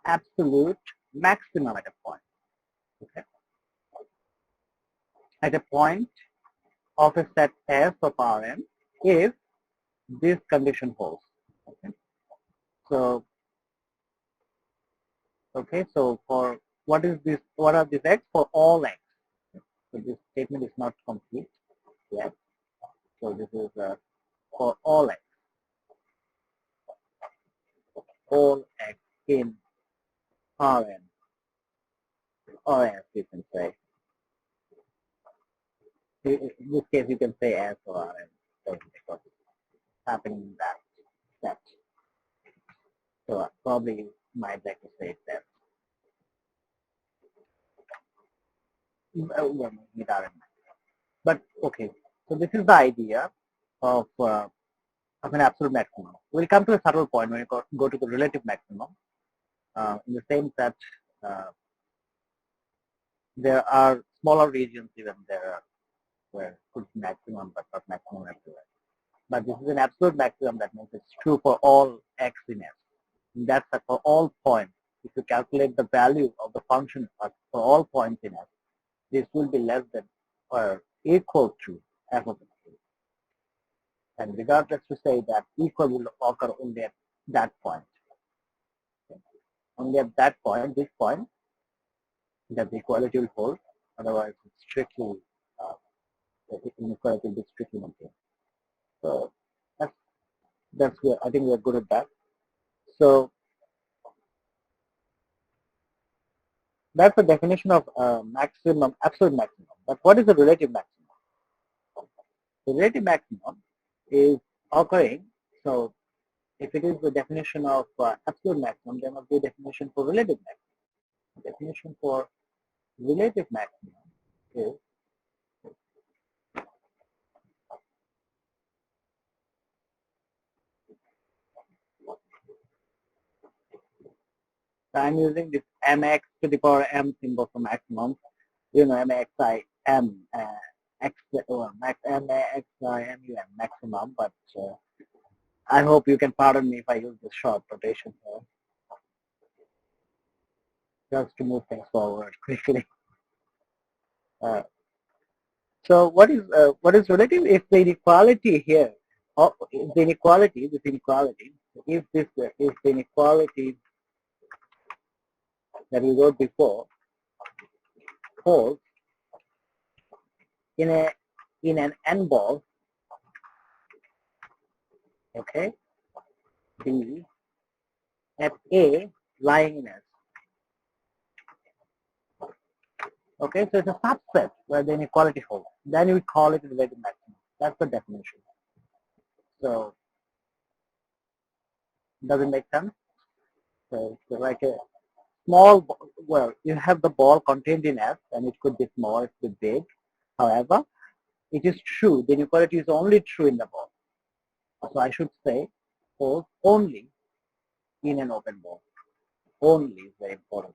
absolute maximum at a point. Okay. At a point of a set S of Rn if this condition holds. Okay. So, okay, so for what is this? What are these x for all x? So this statement is not complete yet. So this is for all x in Rn or S, you can say. In this case, you can say S or Rn because it's happening in that set. So I probably might like to say that. But okay, so this is the idea of an absolute maximum. We'll come to a subtle point when you go to the relative maximum. In the same set, there are smaller regions even there where could be maximum but not maximum everywhere. But this is an absolute maximum, that means it's true for all x in S. And that's for all points. If you calculate the value of the function for all points in S, this will be less than or equal to f of x. And regardless to say that equal will occur only at that point. Okay. Only at that point, this point, that the equality will hold. Otherwise, it's strictly the inequality will be strictly maintained. So that's where I think we're good at that. So that's the definition of maximum, absolute maximum. But what is the relative maximum? The relative maximum is occurring. So if it is the definition of absolute maximum, there must be a definition for relative maximum. The definition for relative maximum is I'm using this mx to the power m symbol for maximum. You know, maxi m x max m x I m u m maximum. But I hope you can pardon me if I use this short notation here, just to move things forward quickly. So what is relative? If the inequality here, or the inequality, if the inequality that we wrote before holds in an n ball, okay, B at A lying in S. Okay, so it's a subset where the inequality holds. Then you would call it a relative maximum. That's the definition. So does it make sense? So it's like a small, well, you have the ball contained in S, and it could be small, it could be big. However, it is true, the inequality is only true in the ball. So I should say holds only in an open ball. Only is very important.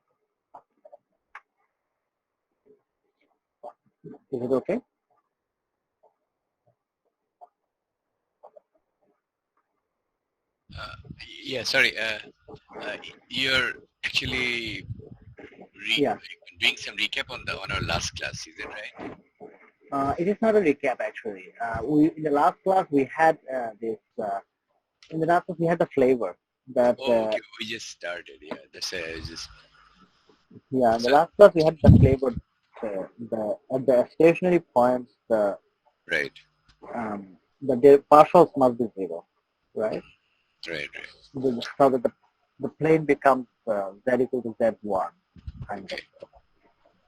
Is it okay? Yeah, sorry. You're actually doing some recap on our last class, is that right? It is not a recap actually. In the last class we had this. In the last class we had the flavor. That. Okay, we just started. Yeah, that's just. Yeah, in the last class we had the flavor. At the stationary points, right. The partials must be zero, right? Right. So that the plane becomes z equal to z1 kind of.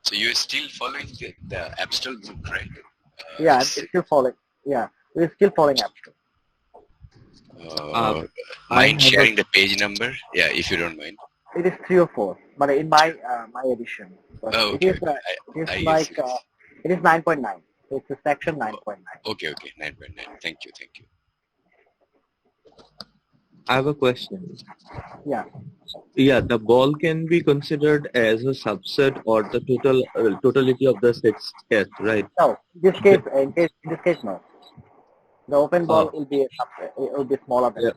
So you're still following the abstract book, right? Yeah, it's still following. Yeah, we're still following abstract. Mind sharing the page number? Yeah, if you don't mind. It is 3 or 4, but in my my edition, but okay. It is 9.9. So it's a section 9.9. Okay, 9.9. Thank you. I have a question. Yeah. Yeah, the ball can be considered as a subset or the totality of the sets S, right? No, in this case, no. The open ball will be a subset. It will be smaller than. Yeah.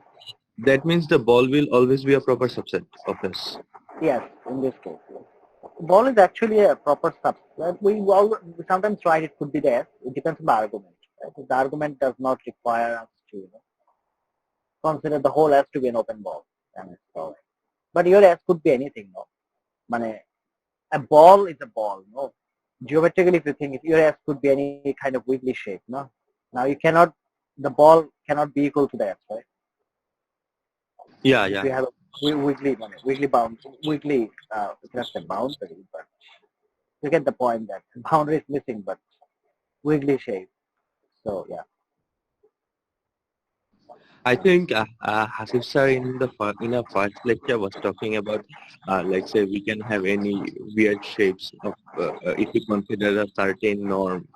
That means the ball will always be a proper subset of S. Yes, in this case. Yes. Ball is actually a proper subset. We sometimes try it could be there. It depends on the argument. Right? If the argument does not require us to consider the whole S to be an open ball, then it's all right. But your S could be anything, no? Mane, a ball is a ball, no? Geometrically, if you think your S could be any kind of wiggly shape, no? Now you cannot, the ball cannot be equal to the S, right? Yeah, If yeah. you have a wiggly bound, wiggly, it's not a boundary, but you get the point that boundary is missing, but wiggly shape. So yeah. I think Hasif sir in our first lecture was talking about, like say we can have any weird shapes of if we consider a certain norm.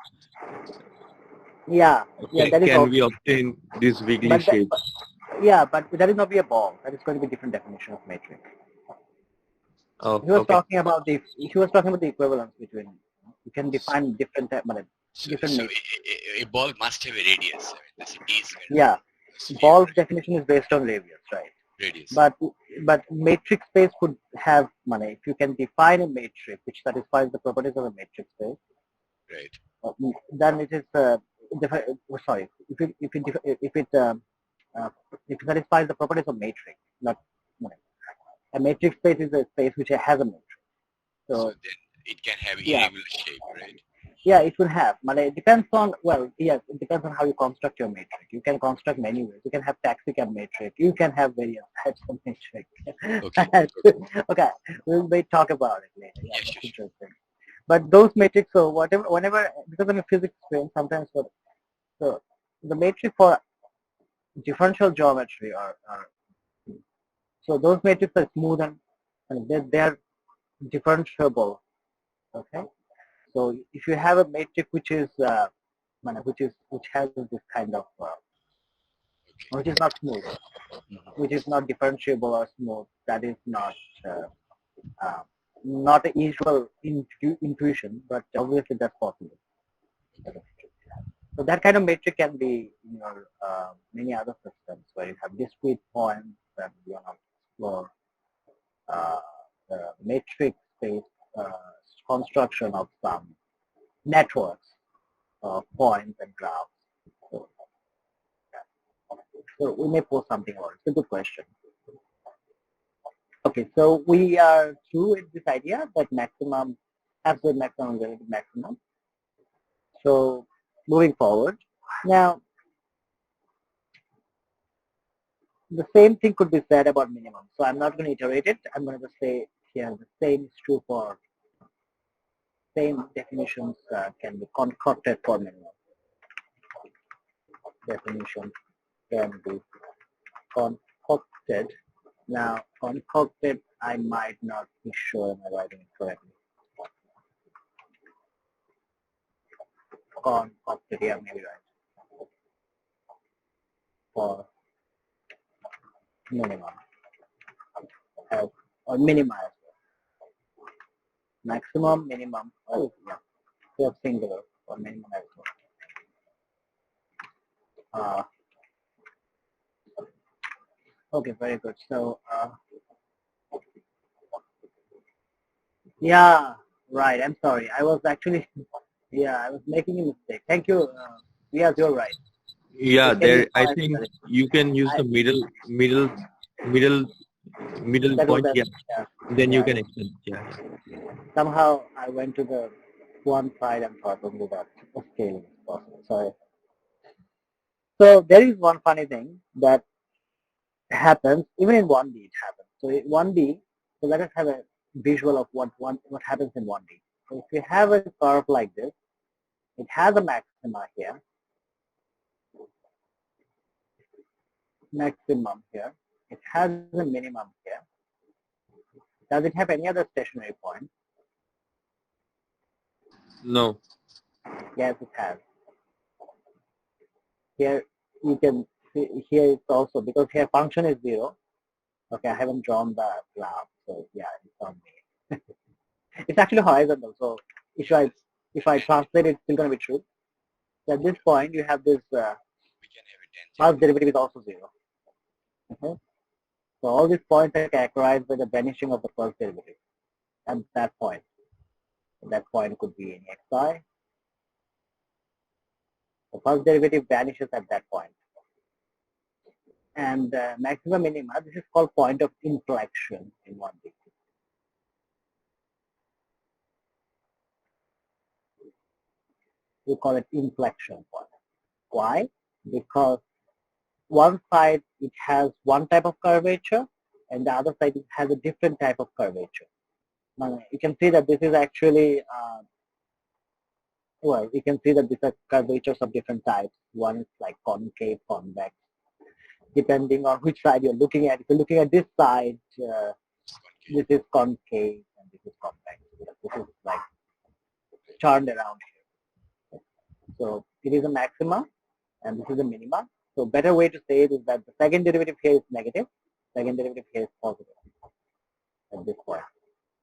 Yeah, that is Can also we true. obtain these wiggly But, that, shapes? but yeah, but that is not be a ball. That is going to be a different definition of matrix. Oh, He was okay. talking about the equivalence between. You can define different different So matrix. a ball must have a radius. I mean, that's a d-square. Yeah, Sphere, ball's right? definition is based on radius, right? Radius. But matrix space could have money. If you can define a matrix which satisfies the properties of a matrix space, Right. then it is sorry. If it satisfies the properties of matrix, not money. A matrix space is a space which has a matrix. So So then it can have yeah, irregular shape, right? yeah, it will have. But it depends on, well, yes, it depends on how you construct your matrix. You can construct many ways. You can have taxicab matrix. You can have various types of matrix. Okay. Okay, we'll talk about it later. Yeah, Yeah, that's sure, sure. interesting. But those matrix, so whenever, because I'm a physics student, sometimes so the matrix for differential geometry are so those matrices are smooth and they're differentiable. Okay, so if you have a matrix which is which has this kind of which is not smooth, which is not differentiable or smooth, that is uh, uh, not a usual intuition, but obviously that's possible. So that kind of matrix can be in your many other systems where you have discrete points and you want to explore uh, the matrix space construction of some networks of points and graphs. So, so we may post something about it. It's a good question. Okay, so we are through with this idea that maximum, absolute maximum, relative maximum. So moving forward, now the same thing could be said about minimum. So I'm not going to iterate it. I'm going to just say here the same is true for same definitions can be concocted for minimum. Definition can be concocted. Now concocted, I might not be sure am I writing it correctly. Concocted, yeah, maybe right. For minimum or minimize. Maximum, minimum, oh yeah, we have singular or minimum as well. Okay, very good. So yeah, right. I'm sorry. I was actually I was making a mistake. Thank you. Yes, you're right. Yeah, It can be there. I defined. think you can use the middle That was point. that. Yeah. Yeah, Then you yeah. can extend. Yeah. Somehow I went to the one side and thought only that scaling is possible. Sorry. So there is one funny thing that happens even in 1D. It happens. So in 1D, so let us have a visual of what happens in 1D. So if you have a curve like this, it has a maxima here, maximum here. It has a minimum here. Does it have any other stationary point? No. Yes, it has. Here you can see, here it's also, because here function is 0. Okay, I haven't drawn the graph, so yeah, it's on me. It's actually horizontal, so if I translate it, it's still going to be true. So at this point, you have this We can have a tangent. pulse derivative is also 0. Okay? So all these points are characterized by the vanishing of the first derivative at that point. That point could be any xi. The first derivative vanishes at that point. And maximum minima, this is called point of inflection in 1D. We call it inflection point. Why? Because one side it has one type of curvature and the other side it has a different type of curvature. Now, you can see that this is actually, well, you can see that these are curvatures of different types. One is like concave, convex, depending on which side you're looking at. If you're looking at this side, this is concave and this is convex. This is like turned around here. So it is a maxima and this is a minima. So better way to say it is that the second derivative here is negative, second derivative here is positive at this point.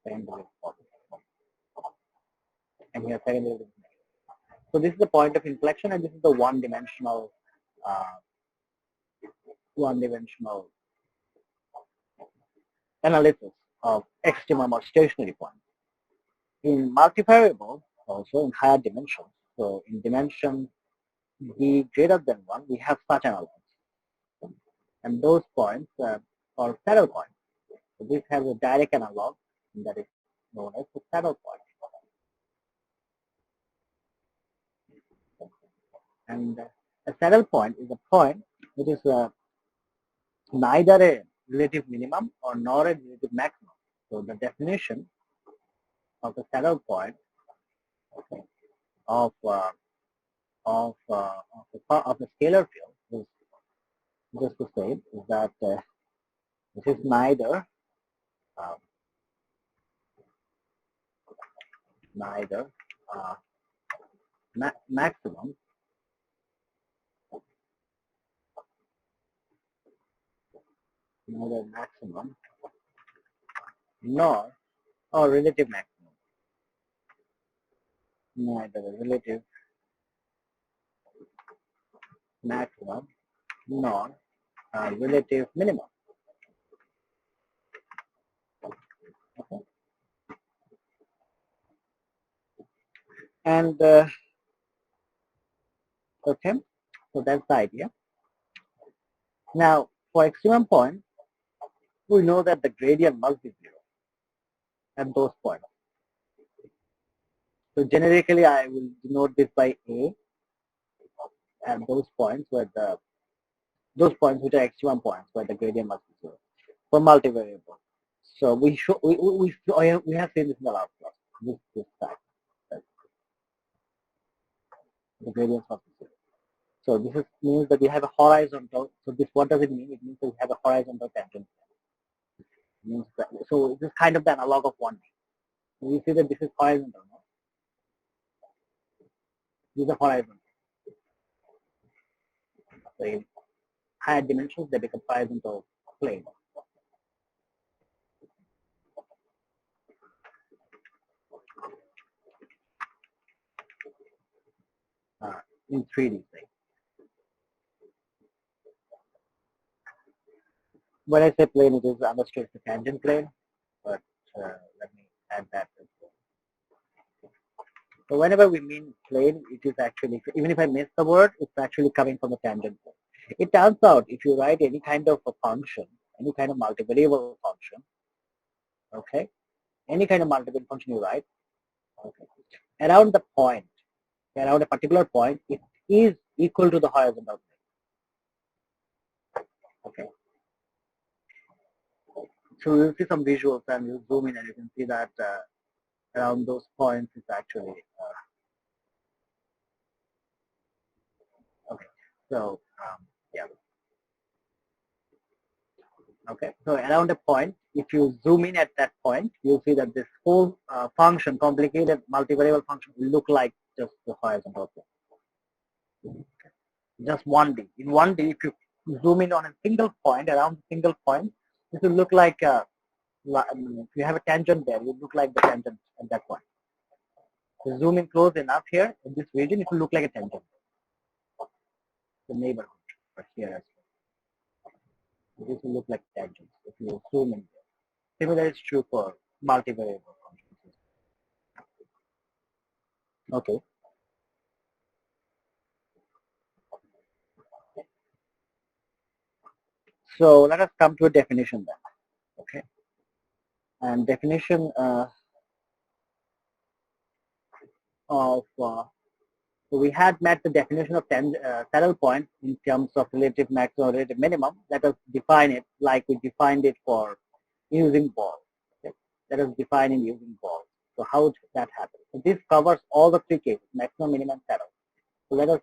Second derivative is positive. And here second derivative is negative. So this is the point of inflection and this is the one-dimensional analysis of extremum or stationary points. In multivariable, also in higher dimensions, so in dimension d greater than 1, we have such analogs. And those points are saddle points. So this has a direct analog that is known as the saddle point. And a saddle point is a point which is neither a relative minimum or nor a relative maximum. So the definition of the saddle point of a scalar field is just to say is that this is neither maximum nor or relative maximum, neither a relative maximum nor relative minimum. Okay. And okay, so that's the idea. Now, for extremum points, we know that the gradient must be 0 at those points. So generically, I will denote this by A at those points where those points which are extremum points where the gradient must be 0 for multivariable. So we have seen this in the last class. This fact. The gradient must be 0. So this means that we have a horizontal. So this, what does it mean? It means that we have a horizontal tangent. It means that, so this is kind of the analog of 1D. We see that this is horizontal. No? These are horizontal. So in higher dimensions, they become horizontal plane. In 3D, say. When I say plane, it is understood as a tangent plane, but let me add that as well. So whenever we mean plane, it is actually, even if I miss the word, it's actually coming from the tangent plane. It turns out if you write any kind of a function, any kind of multivariable function, okay, any kind of multivariable function you write, okay, around the point, around a particular point, it is equal to the horizontal plane. Okay. So you'll see some visuals and you zoom in and you can see that around those points it's actually okay. So yeah. Okay. So around a point, if you zoom in at that point, you'll see that this whole function, complicated multivariable function, will look like just the horizontal plane. Just 1D. In 1D, if you zoom in on a single point, around a single point, this will look like if you have a tangent there, it will look like the tangent at that point. So zoom in close enough here in this region, it will look like a tangent. The neighborhood, but here as well. This will look like tangents if you zoom in there. Similar is true for multivariable functions. Okay. So let us come to a definition then. Okay. And definition so we had met the definition of saddle point in terms of relative maximum, relative minimum. Let us define it like we defined it for using ball. Okay? Let us define it using ball. So how does that happen? So this covers all the three cases, maximum, minimum, saddle. So let us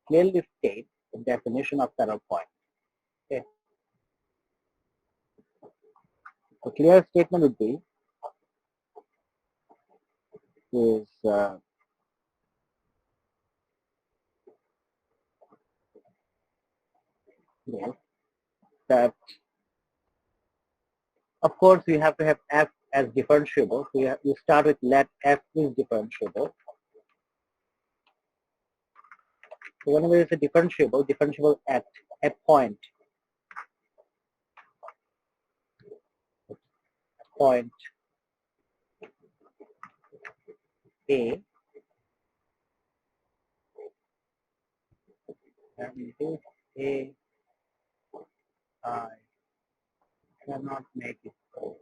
clearly state the definition of saddle point. Okay. A clear statement would be is yes, that of course you have to have f as differentiable. So you start with let f is differentiable. So whenever it's a differentiable at a point A, and this A, I cannot make it so.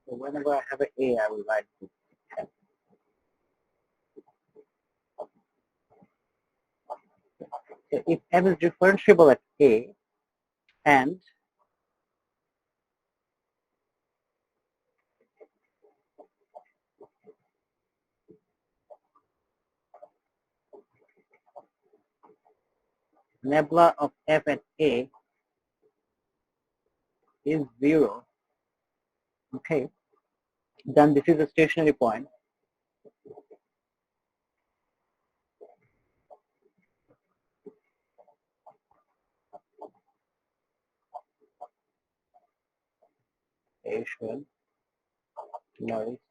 So whenever I have an A, I will write this F. So if F is differentiable at A and nebula of F at A is 0, okay, then this is a stationary point.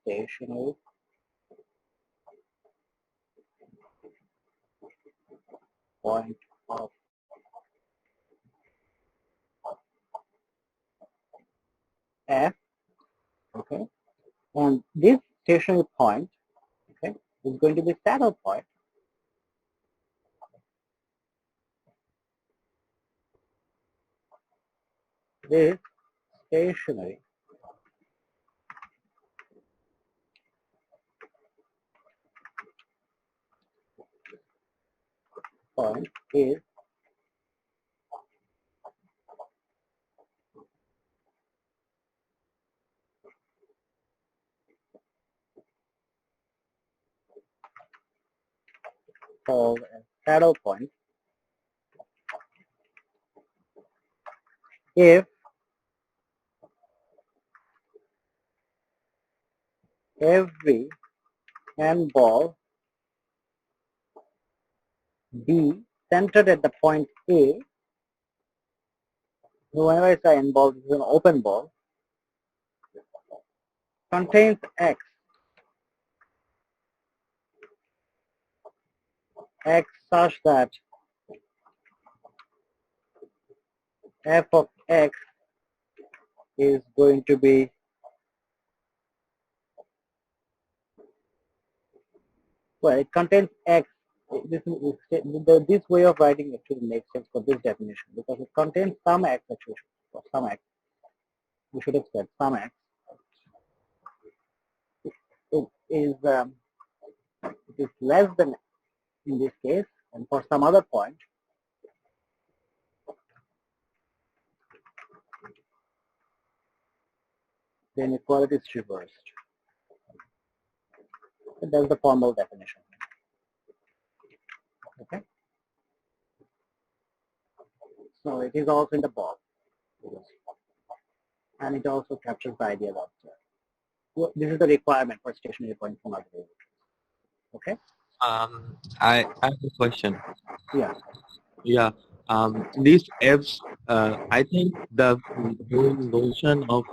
Stationary point of F, okay, and this stationary point, okay, is going to be saddle point. This stationary point is called a saddle point if every handball B centered at the point A, so whenever I say handball, this is an open ball, contains X such that f of X is going to be well, it contains X. This way of writing actually makes sense for this definition because it contains some X actually. Some X. We should have said some X. It is less than in this case, and for some other point, the inequality is reversed. So that's the formal definition. Okay. So it is also in the ball, and it also captures the idea that this is the requirement for stationary point from other. Okay. I have a question. Yeah. Yeah. These F's, I think the whole notion of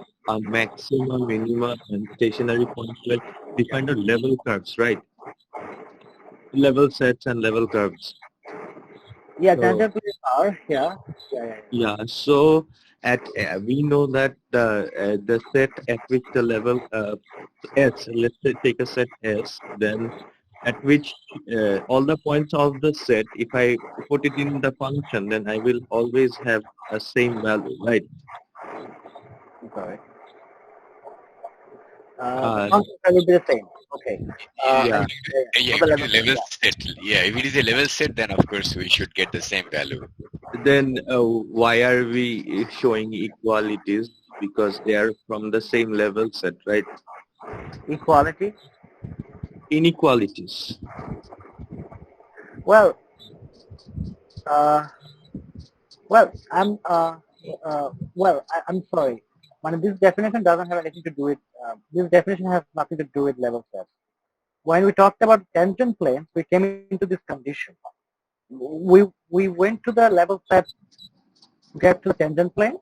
maximum, minimum, and stationary points were defined on level curves, right? level sets and level curves. Yeah, So, tangent planes are, yeah. yeah, so at we know that the set at which the level S, let's say take a set S, then at which all the points of the set, if I put it in the function, then I will always have a same value, right? Sorry. The Uh, function will be the same. Okay. Yeah, yeah, yeah, For if the it level is set, level yeah. set, yeah, if it is a level set, then of course we should get the same value. then why are we showing equalities? Because they are from the same level set, right? Equality. Inequalities. Well, well, I'm sorry. This definition doesn't have anything to do with. This definition has nothing to do with level sets. When we talked about tangent planes, we came into this condition. We went to the level set to get to the tangent plane,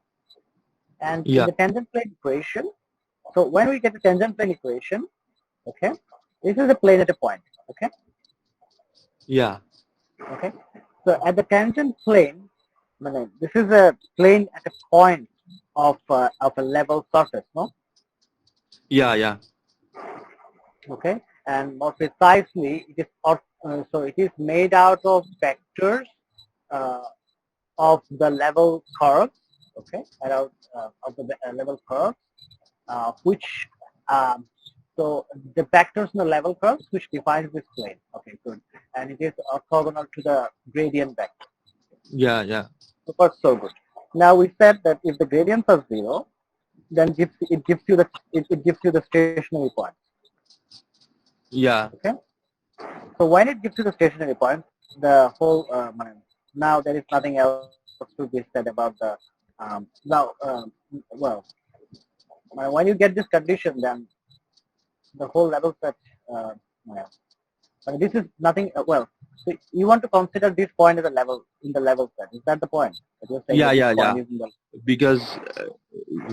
and in Yeah, the tangent plane equation. So when we get the tangent plane equation, okay, this is a plane at a point. Okay, yeah, okay. So at the tangent plane, this is a plane at a point of a level surface, no? yeah, yeah, Okay, and more precisely, it is so it is made out of vectors uh, of the level curves. Okay, around of the level curves, which so the vectors in the level curves which defines this plane. Okay, good, and it is orthogonal to the gradient vector. yeah, yeah, So far, so good. Now we said that if the gradients are zero, then it gives you the stationary point. yeah. Okay. So when it gives you the stationary point, the whole now there is nothing else to be said about the now well when you get this condition, then the whole level set. Uh, uh, this is nothing. So you want to consider this point as a level in the level set. Is that the point? That you're saying Yeah, that this yeah, point yeah. is in the Because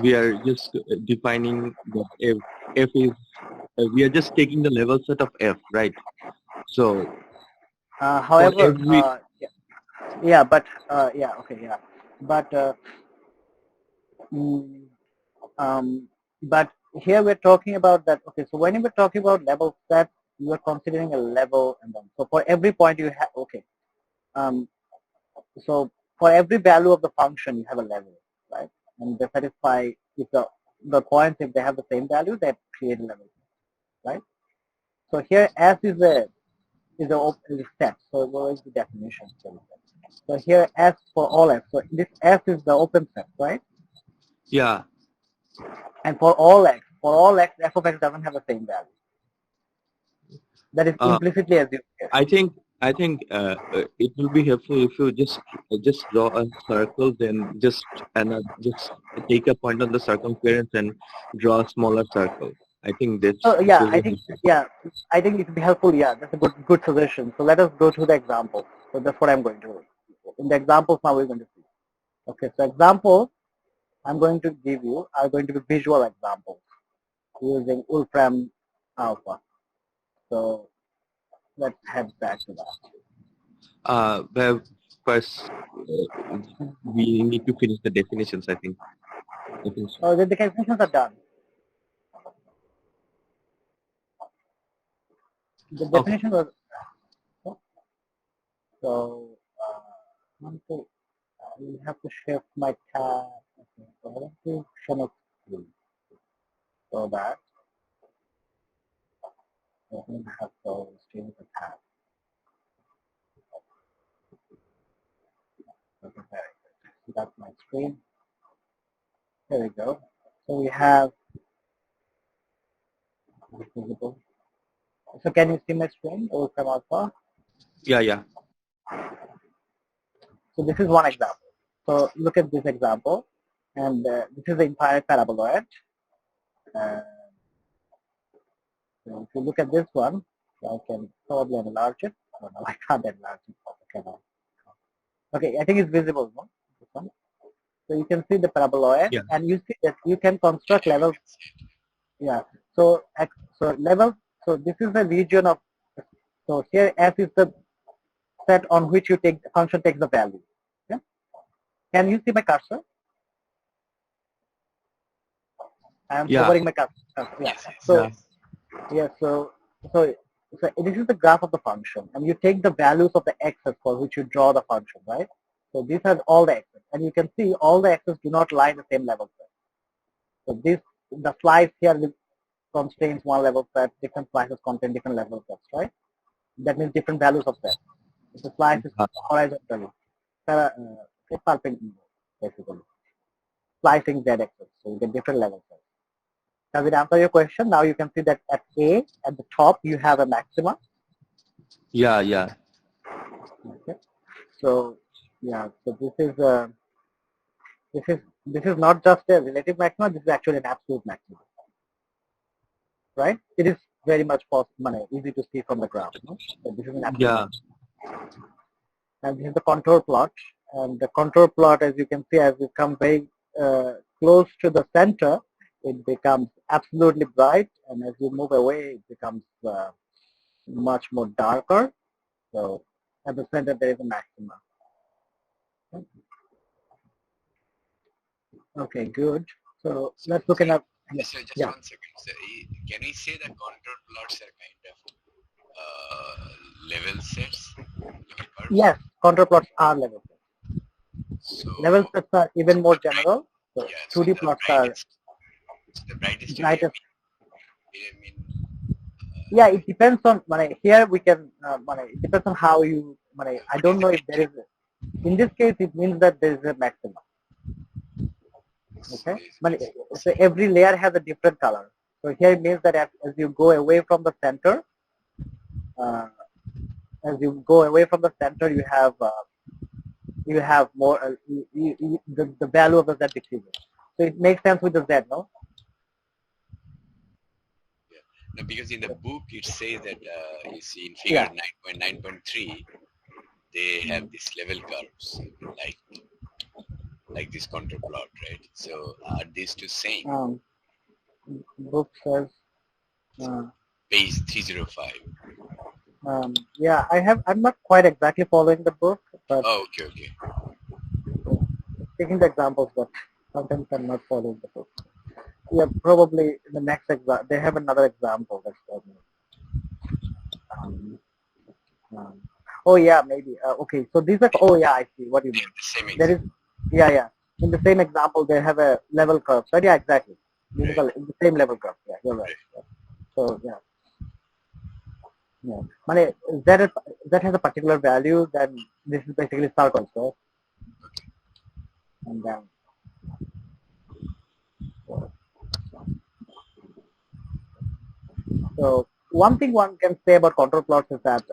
we are just defining that f is we are just taking the level set of f, right? So for however, every yeah, but yeah, okay, yeah, but mm, um, but here we're talking about that. Okay, so when we're talking about level set, you are considering a level, and then so for every point you have. Okay, um, so for every value of the function, you have a level, right? And they satisfy if the points, if they have the same value, they create a level, right? So here S is a set. So what is the definition? So here S for all X. So this S is the open set, right? yeah, And for all X, f of X doesn't have the same value. That is uh, implicitly assumed here. I think it will be helpful if you just draw a circle, then just take a point on the circumference and draw a smaller circle. I think So this yeah, will be helpful. I think it would be helpful. Yeah, that's a good suggestion. So let us go to the example. So that's what I'm going to do. In the examples now we're going to see. Okay, so examples I'm going to give you are going to be visual examples using Wolfram alpha. So let's head back to that. But first, we need to finish the definitions, I think. I think so. So the calculations are done. The Okay. definition was so. One thing, you have to shift my tab. Okay, so I have to share my screen so that I don't have to change the tab. Okay, very good. So that's my screen. There we go. So we have visible. So can you see my screen? Wolfram alpha. Yeah, yeah. So this is one example. So look at this example, and this is the entire paraboloid. So if you look at this one, I can probably enlarge it. Oh, no, I can't enlarge it. Okay, no. Okay, I think it's visible. No? This one. So you can see the paraboloid, Yeah. and you see that you can construct levels. Yeah. So so level. So this is the region of. So here S is the set on which you take the function takes the value. Okay? Can you see my cursor? I am Yeah. hovering my cursor. Yeah. Yes, So Yeah. yeah. So this is the graph of the function, and you take the values of the x's for which you draw the function, right? So these are all the x's, and you can see all the x's do not lie in the same level set. So the slice here constrains one level set, different slices contain different level sets, right? That means different values of that. If the slice is horizontally, perpendicular, basically, slicing z axis, so you get different level sets. Does it answer your question? Now you can see that at A, at the top, you have a maxima. Yeah. Yeah. Okay. So yeah, so this is not just a relative maxima. This is actually an absolute maxima, right? It is very much possible, easy to see from the graph. No? So this is an absolute Yeah. maxima. And this is the contour plot. And the contour plot, as you can see, as we come very close to the center, it becomes absolutely bright, and as you move away, it becomes much more darker. So at the center, there is a maxima. Okay, good. So let's look at So just yeah. 1 second. So, can we say that contour plots are kind of level sets? Curves? Yes, contour plots are level sets. So, Level sets are even more general. So yeah, so 2D plots are the brightest brightest. area, I mean, Yeah, it depends on here we can it depends on how you I don't know if there is in this case it means that there is a maximum. Okay, so every layer has a different color. So here it means that as you go away from the center, you have more the value of the Z decreases. So it makes sense with the Z, no? no, because in the book it says that you see in figure 9.9.3 they have these level curves like this contour plot, right? So are these two same? Book says Page 305. yeah, I'm not quite exactly following the book, but Oh, okay. taking the examples, but sometimes I'm not following the book. Yeah, probably in the next example they have another example that's oh yeah, maybe okay. So these are I see what you mean. Same There is in the same example they have a level curve, right? Yeah, exactly. These are the same level curve. Yeah, you're right. Yeah. So yeah. That has a particular value, then this is basically circle, so and then so one thing one can say about contour plots is that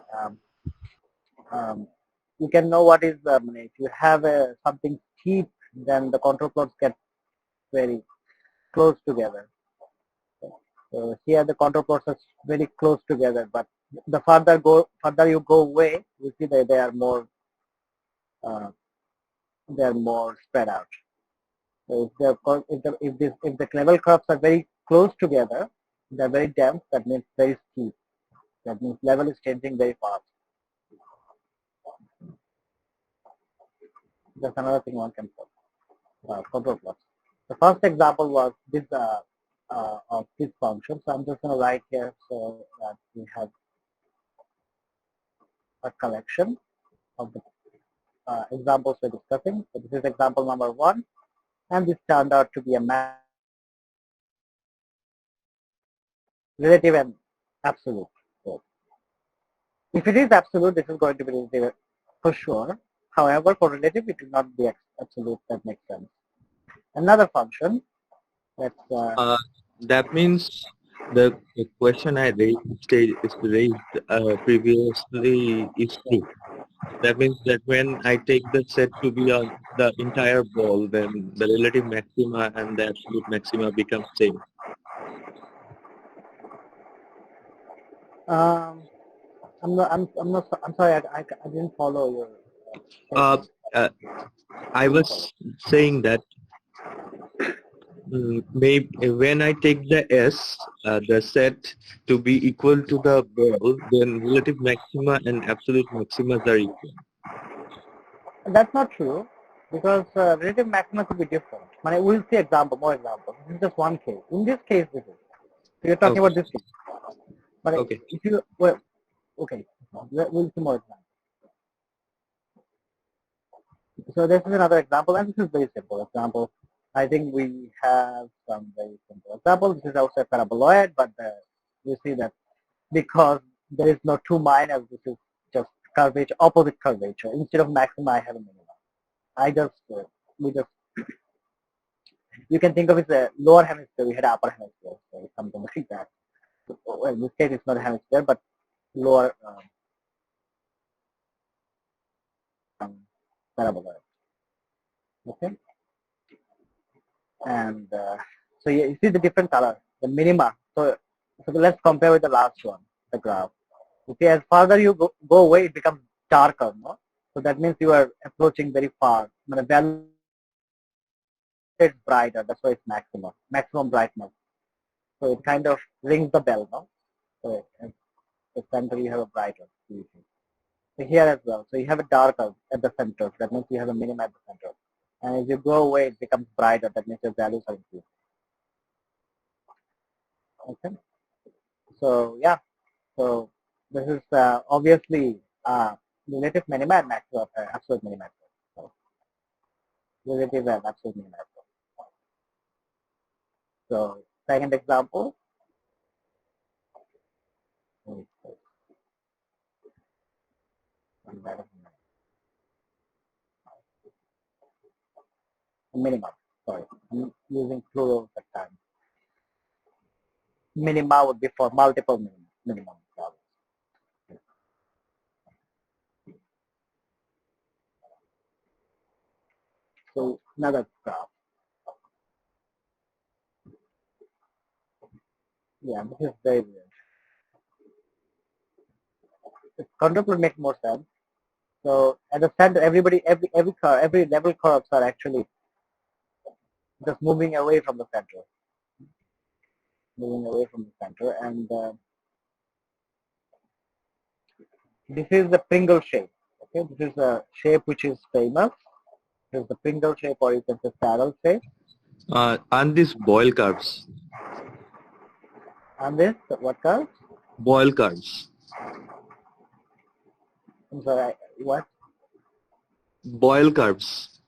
you can know what is if you have something steep, then the contour plots get very close together. So here the contour plots are very close together, but the further you go away, you see that uh, they are more spread out. So if the level curves are very close together, they're very dense. That means very steep. That means level is changing very fast. That's another thing one can put. Control plots. The first example was this of this function. So I'm just going to write here so that we have a collection of the examples we're discussing. So this is example number 1, and this turned out to be a relative and absolute. So if it is absolute, this is going to be relative for sure. However, for relative, it will not be absolute. That makes sense. Another function that's That means the question I raised previously is true. That means that when I take the set to be on the entire ball, then the relative maxima and the absolute maxima become same. I'm sorry. I didn't follow your Uh, statement. uh, I was saying that Maybe when I take the S, the set to be equal to the ball, then relative maxima and absolute maxima are equal. That's not true because relative maxima could be different. We'll see more examples. This is just one case. In this case, this is. So you're talking Okay. about this case. But Okay. if you, well, okay, we'll see more examples. So this is another example, and this is very simple example. I think we have some very simple examples. This is also a paraboloid, but you see that because there is no two minus, this is just curvature, opposite curvature. Instead of maxima, I have a minimum. We just, you can think of it as a lower hemisphere, we had upper hemisphere, so something like that. Well, in this case, it's not a hemisphere, but lower paraboloid. Okay, and so you see the different color, the minima. So let's compare with the last one, the graph. You see, as farther you go away, it becomes darker, no? So that means you are approaching very far. The value is brighter. That's why it's maximum brightness. So it kind of rings the bell, no? So at the center you have a brighter. So here as well. So you have a darker at the center. That means you have a minimum at the center. And as you go away, it becomes brighter. That means your values are increased. Okay. So yeah. So this is obviously relative minima and maximum, absolute minima. So relative and absolute minima. So second example. Minimum. Sorry, I'm using plural at time. Minima would be for multiple minimum. So another graph. Yeah, this is very weird. The contour will make more sense. So at the center, every level curves are actually just moving away from the center, and this is the Pringle shape. Okay, this is a shape which is famous. This is the Pringle shape, or you can say saddle shape. And these Boyle curves. And this, what curve? Boyle curves. I'm sorry, what? Boyle curves.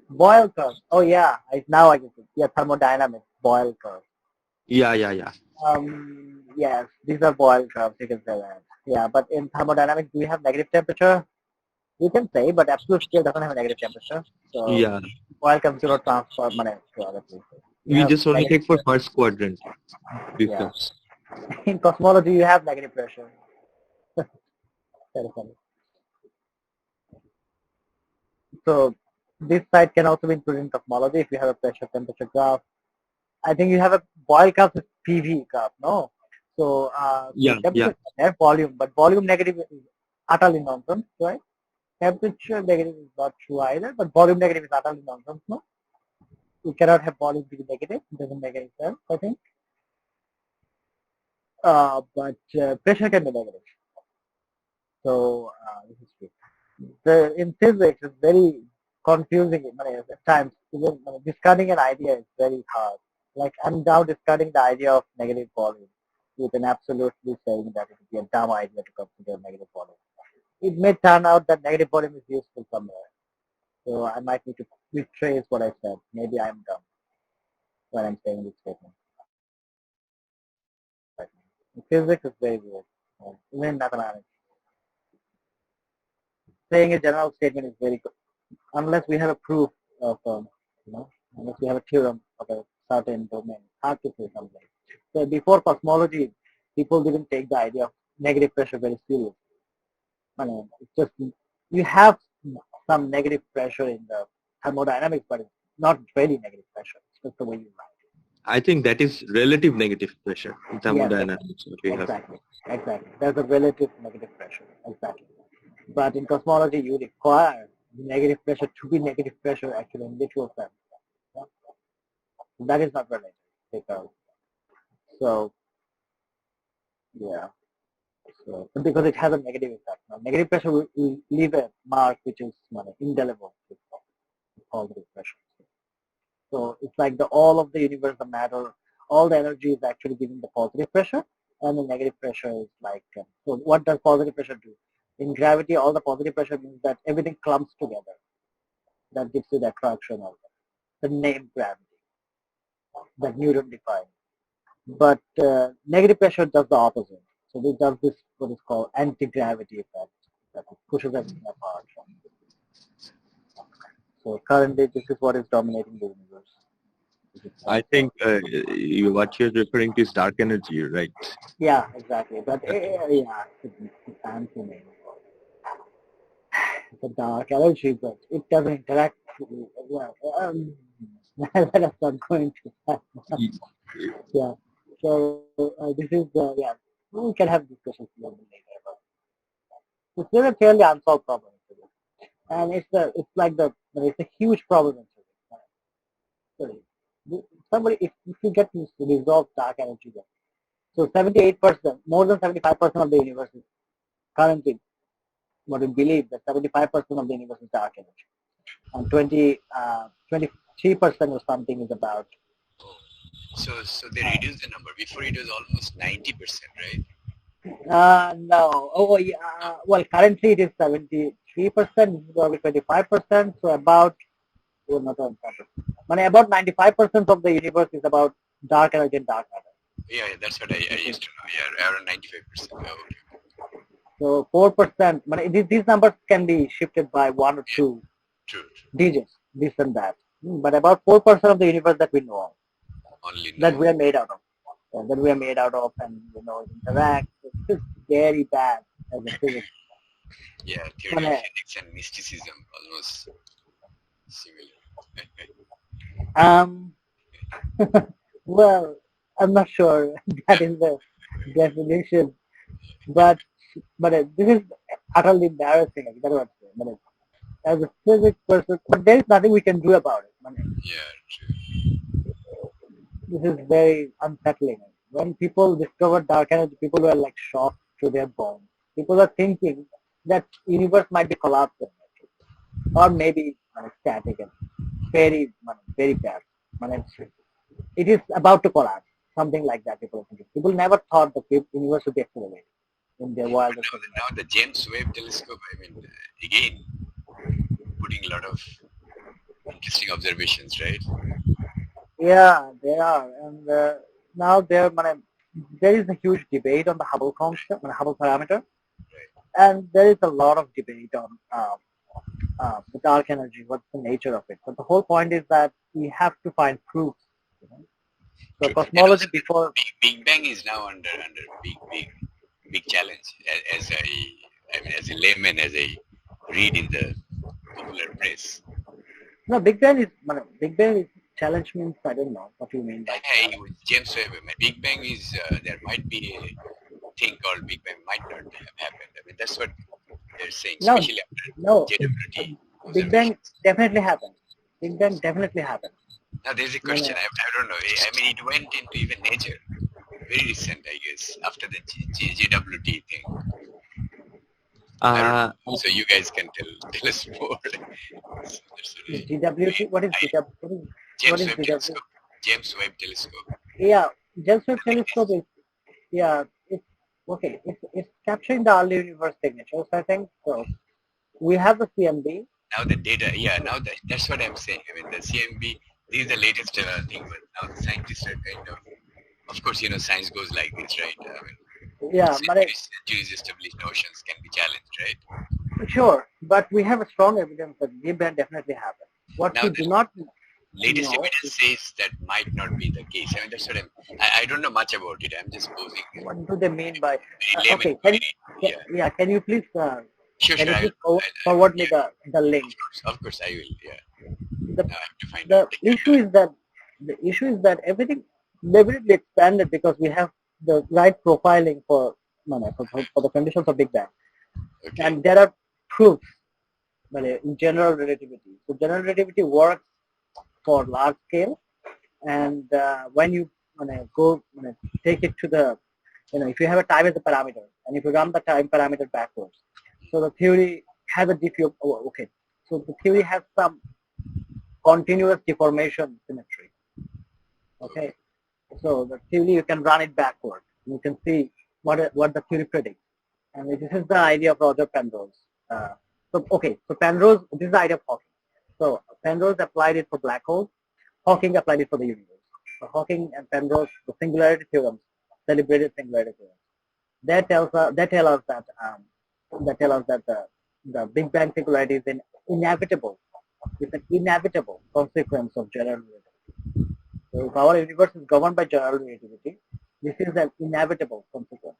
Boyle curve. Oh yeah, now I get it. Yeah, thermodynamics, Boyle curve. Yeah. Yes, these are Boyle curves, you can say that. Yeah, but in thermodynamics, do we have negative temperature? You can say, but absolute scale doesn't have a negative temperature. So Yeah. Boyle curves do not transfer to other places. We just only take for first quadrant. Yeah. In cosmology, you have negative pressure. Very funny. So this side can also be included in cosmology if you have a pressure temperature graph. I think you have a Boyle curve with PV graph, no? So the temperature have volume, but volume negative is utterly nonsense, right? Temperature negative is not true either, but volume negative is utterly nonsense, no? You cannot have volume be negative. It doesn't make any sense, I think. But pressure can be negative. So this is true. In physics, it's very confusing at times. Even discarding an idea is very hard. Like I'm now discarding the idea of negative volume. You can absolutely saying that it would be a dumb idea to consider negative volume. It may turn out that negative volume is useful somewhere. So I might need to retrace what I said. Maybe I'm dumb when I'm saying this statement. Physics is very weird. Even in mathematics. Saying a general statement is very good. Unless we have a proof of, unless we have a theorem of a certain domain. Hard to say something. So before cosmology, people didn't take the idea of negative pressure very seriously. It's just, you have some negative pressure in the thermodynamics, but it's not really negative pressure. It's just the way you write. I think that is relative negative pressure in thermodynamics. Exactly. There's a relative negative pressure. Exactly. But in cosmology, you require negative pressure to be negative pressure actually in literal sense. That is not related because so yeah. So because it has a negative effect. Now, negative pressure will leave a mark which is indelible with positive pressure. So it's like all of the universe, the matter, all the energy is actually giving the positive pressure, and the negative pressure is like. So what does positive pressure do? In gravity, all the positive pressure means that everything clumps together. That gives you the attraction of the name gravity that Newton defined. But negative pressure does the opposite. So it does this what is called anti-gravity effect that pushes everything apart. So currently, this is what is dominating the universe. I think what you're referring to is dark energy, right? Yeah, exactly. But yeah, it's fancy name. It's a dark energy, but it doesn't interact. Well, let us not go into that. Yeah. So this is yeah. We can have discussions later. It's still a fairly unsolved problem, and it's like it's a huge problem in physics. Somebody, if you get to resolve dark energy, so 78%, more than 75% of the universe is currently what we believe that 75% of the universe is dark energy, and 23% or something is about. So they reduced the number. Before it was almost 90%, right? No. Oh, yeah. Well, currently it is 73%. This is going to be 25%. So about, oh, not 25%. About 95% of the universe is about dark energy and dark matter. Yeah, that's what I used to know. Yeah, around 95%. Oh, okay. So 4%. These numbers can be shifted by one or two True. digits, this and that. But about 4% of the universe that we know of, Only that know. we are made out of. That we are made out of, and it interacts. It's just very bad as a physics. Yeah, theory of physics and mysticism almost similar. Well, I'm not sure that is the definition, but this is utterly embarrassing. That's what I'm saying. As a physics person, but there is nothing we can do about it. Yeah, true. This is very unsettling. When people discovered dark energy, people were like shocked to their bones. People are thinking that universe might be collapsing, or maybe static and very bad. It is about to collapse. Something like that. People are thinking. People never thought the universe would be accelerated in their wildest. Now the James Webb Telescope, again, putting a lot of interesting observations, right? Yeah, they are, and now there is a huge debate on the Hubble constant, Hubble parameter, and there is a lot of debate on the dark energy. What's the nature of it? But the whole point is that we have to find proofs. So True. cosmology before Big Bang is now under big challenge as as a layman, as I read in the popular press. no Big Bang is challenge means I don't know what you mean by hey, James Webb. Big Bang is there might be a thing called Big Bang might not have happened. That's what they're saying, especially after JWT. Big Bang definitely happened. Big Bang definitely happened. Now there's a question. I don't know. It went into even Nature, very recent, I guess, after the JWT thing. So you guys can tell us more. JWT? What is JWT? James Webb Telescope. James Webb Telescope. Yeah, James Webb Telescope is it's okay. It's capturing the early universe signatures, I think. So we have the CMB. Now the data, that's what I'm saying. The CMB, this is the latest thing. But now the scientists are kind of course, science goes like this, right? Centuries established notions can be challenged, right? Sure, but we have a strong evidence that Big Bang definitely happened. What we do not latest evidence says that might not be the case. That's what I don't know much about it. I'm just posing. What do they mean by? Okay, can you please? Sure. Forward me the link. Of course, I will. Yeah. The issue is that everything deliberately expanded because we have the right profiling for the conditions of Big Bang, and there are proofs in general relativity. So general relativity works for large scale, And when you take it to the, if you have a time as a parameter, and if you run the time parameter backwards, so the theory has a okay. So the theory has some continuous deformation symmetry. Okay. So the theory, you can run it backward. You can see what the theory predicts. And this is the idea of Roger Penrose. So Penrose, this is the idea of Hawking. So Penrose applied it for black holes. Hawking applied it for the universe. So Hawking and Penrose, the singularity theorems, celebrated singularity theorems. That tell us that the Big Bang singularity is inevitable. It's an inevitable consequence of general relativity. So if our universe is governed by general relativity, this is an inevitable consequence.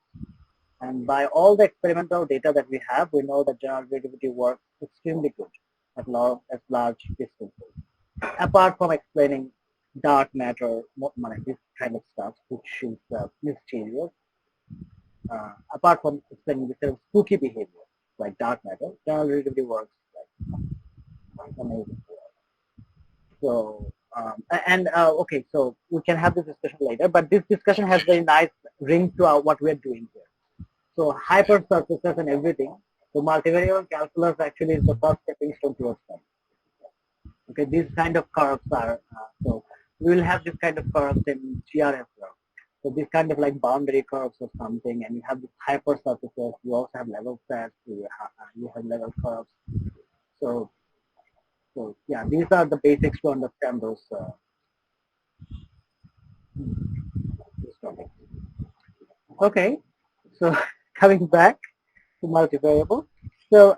And by all the experimental data that we have, we know that general relativity works extremely good at large distances. Apart from explaining dark matter, this kind of stuff, which is mysterious, apart from explaining this kind of spooky behavior, like dark matter, general relativity works like amazing. So, okay, so we can have this discussion later, but this discussion has very nice ring to what we're doing here. So hypersurfaces and everything. So multivariable calculus actually is the first stepping stone towards them. Okay, these kind of curves are, so we will have this kind of curves in GR as well. So this kind of like boundary curves or something, and you have these hypersurfaces, you also have level sets, you have level curves. So yeah, these are the basics to understand those topics. Okay, so coming back to multivariable. So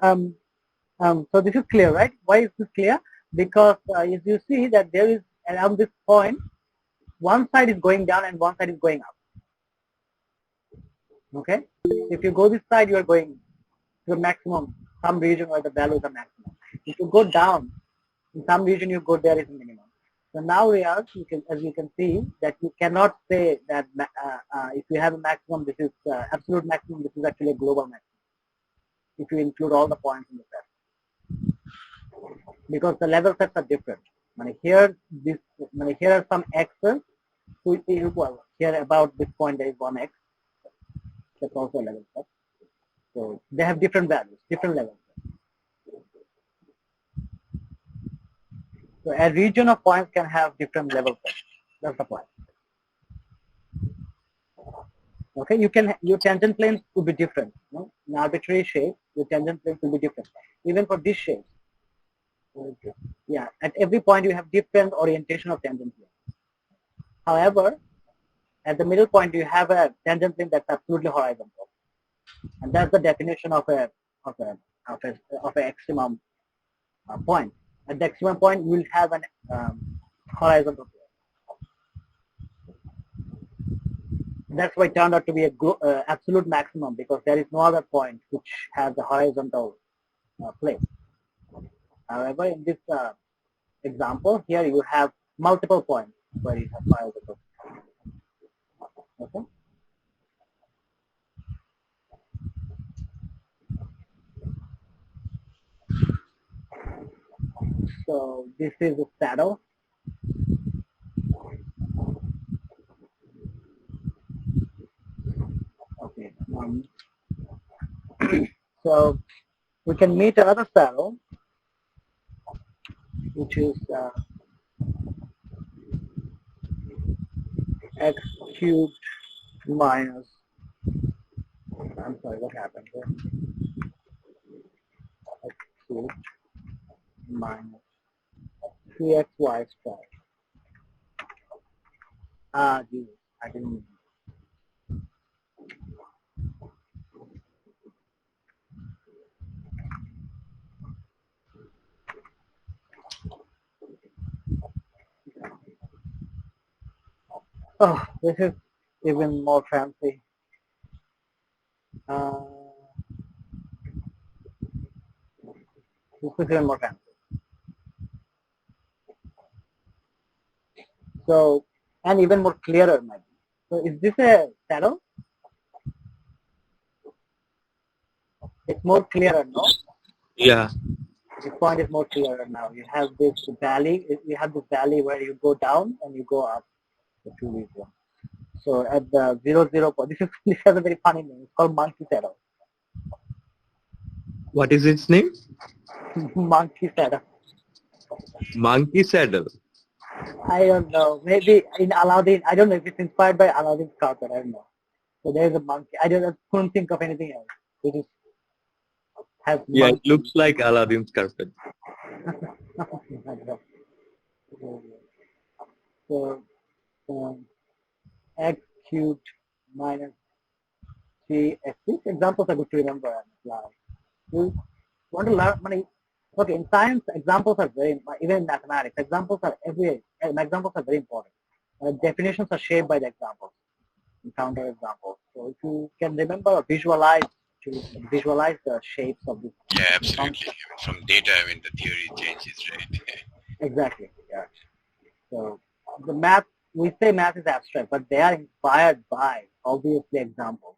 so this is clear, right? Why is this clear? Because as you see that there is around this point, one side is going down and one side is going up. Okay, if you go this side, you are going to the maximum, some region where the values are maximum. If you go down, in some region you go there is minimum. So now as you can see, that you cannot say that if you have a maximum, this is absolute maximum, this is actually a global maximum. If you include all the points in the set, because the level sets are different. Here are some x's. Well, here about this point there is one x. That's also a level set. So they have different values, different levels. So a region of points can have different level sets. That's the point. Okay, your tangent planes will be different. In arbitrary shape, your tangent planes will be different. Even for this shape. Okay. Yeah, at every point you have different orientation of tangent plane. However, at the middle point you have a tangent plane that's absolutely horizontal, and that's the definition of a extremum point. At the extremum point, you will have an horizontal plane. That's why it turned out to be a absolute maximum, because there is no other point which has a horizontal plane. However, in this example, here you have multiple points where you have horizontal. Okay. So this is a saddle. Okay. So we can meet another saddle, which is x cubed minus, I'm sorry, what happened here? X cubed minus 3xy squared. Jesus, I didn't. Oh, this is even more fancy. This is even more fancy. So, and even more clearer, maybe. So, is this a saddle? It's more clearer, no? Yeah. This point is more clearer now. You have this valley. You have this valley where you go down and you go up. The two regions. So at the 0, 0 point, this has a very funny name. It's called monkey saddle. What is its name? Monkey saddle. Monkey saddle. I don't know. Maybe in Aladdin. I don't know if it's inspired by Aladdin's carpet. I don't know. So there's a monkey. I couldn't think of anything else. It is has Yeah, it monkey. looks like Aladdin's carpet. I don't know. So x cubed minus 3x. These examples are good to remember and apply. You want to learn money? Okay, in science, examples are very, even in mathematics, examples are examples are very important. Definitions are shaped by the examples, counter examples. So if you can remember or visualize the shapes of this. Yeah, absolutely. From data, the theory changes, right? Exactly. Yeah. So the math, we say math is abstract, but they are inspired by obviously examples.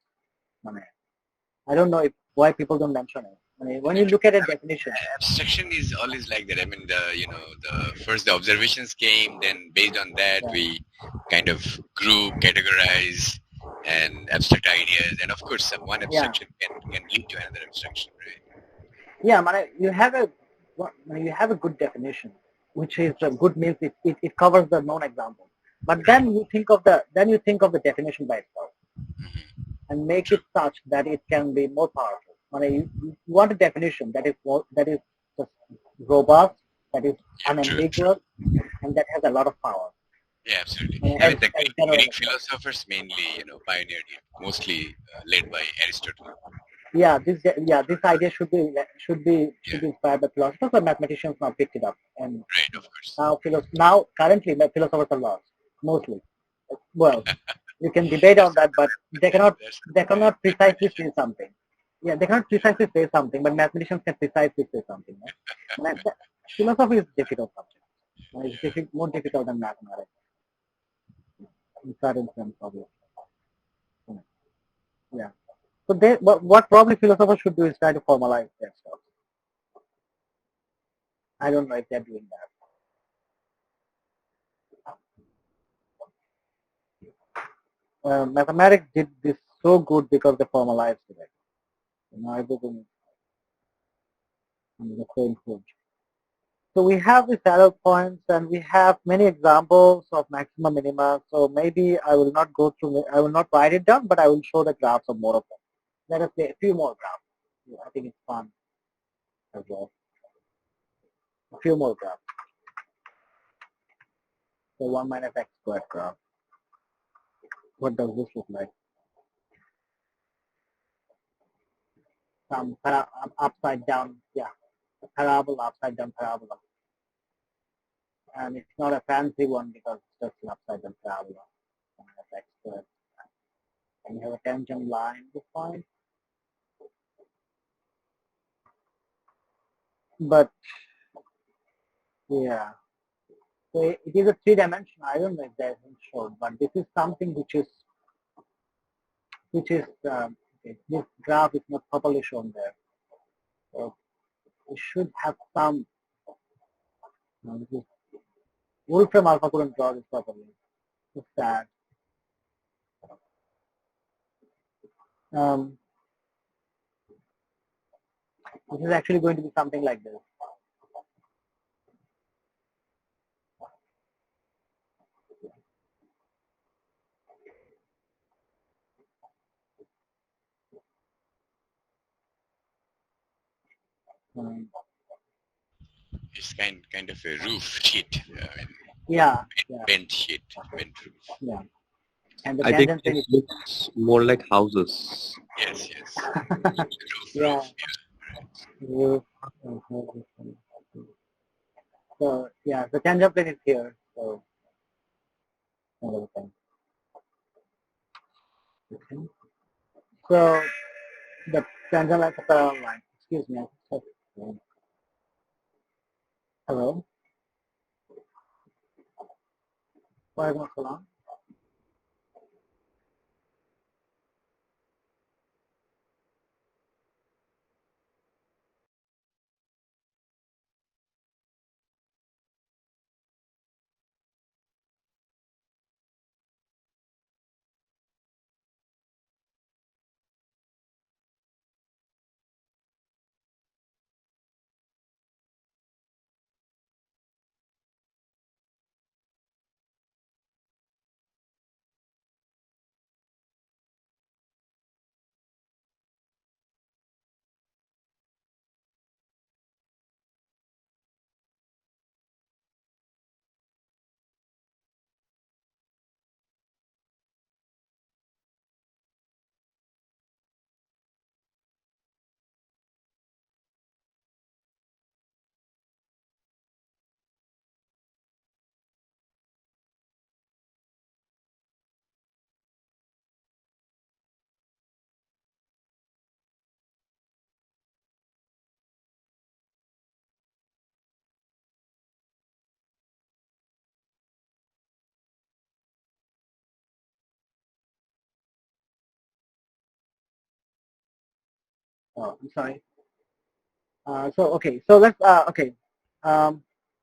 I don't know why people don't mention it. When you look at a definition, Abstraction is always like that. The observations came, then based on that we kind of group, categorize, and abstract ideas, and of course, one abstraction can lead to another abstraction, right? Yeah, you have a good definition, which is good means it covers the known example. But then you think of the definition by itself and make it such that it can be more powerful. You want a definition that is just robust, that is unambiguous, and that has a lot of power. Yeah, absolutely. The Greek philosophers mainly, pioneered it, mostly led by Aristotle. This idea should be inspired by philosophers, but mathematicians now picked it up, and right, of course. Now currently philosophers are lost mostly. Well, you can debate on that, but they cannot precisely say something. Yeah, they cannot precisely say something, but mathematicians can precisely say something. Right? Philosophy is difficult subject. It's more difficult than mathematics in certain sense, obviously. Yeah. So what probably philosophers should do is try to formalize their stuff. I don't know if they're doing that. Mathematics did this so good because they formalized it. Everything is the same food. So we have the saddle points and we have many examples of maxima minima. So maybe I will not write it down, but I will show the graphs of more of them. Let us play a few more graphs. Yeah, I think it's fun as well. A few more graphs. So 1 minus x squared graph. What does this look like? Some upside down, a parabola, upside down parabola. And it's not a fancy one because it's just an upside down parabola. X squared. And you have a tangent line defined. But yeah, so it is a three-dimensional. I don't know if that is shown, but this is something which is okay, this graph is not properly shown there. So it should have some. Wolfram Alpha couldn't draw this properly. It's sad. This is actually going to be something like this. It's kind of a roof sheet. Bent sheet, bent roof. Yeah. And the I think it looks more like houses. Yes. Roof. So yeah, the tangent plane is here. So another thing. So the tangent line is a parallel line. Excuse me. Hello. Why not so long? Oh, I'm sorry. So okay, so let's okay.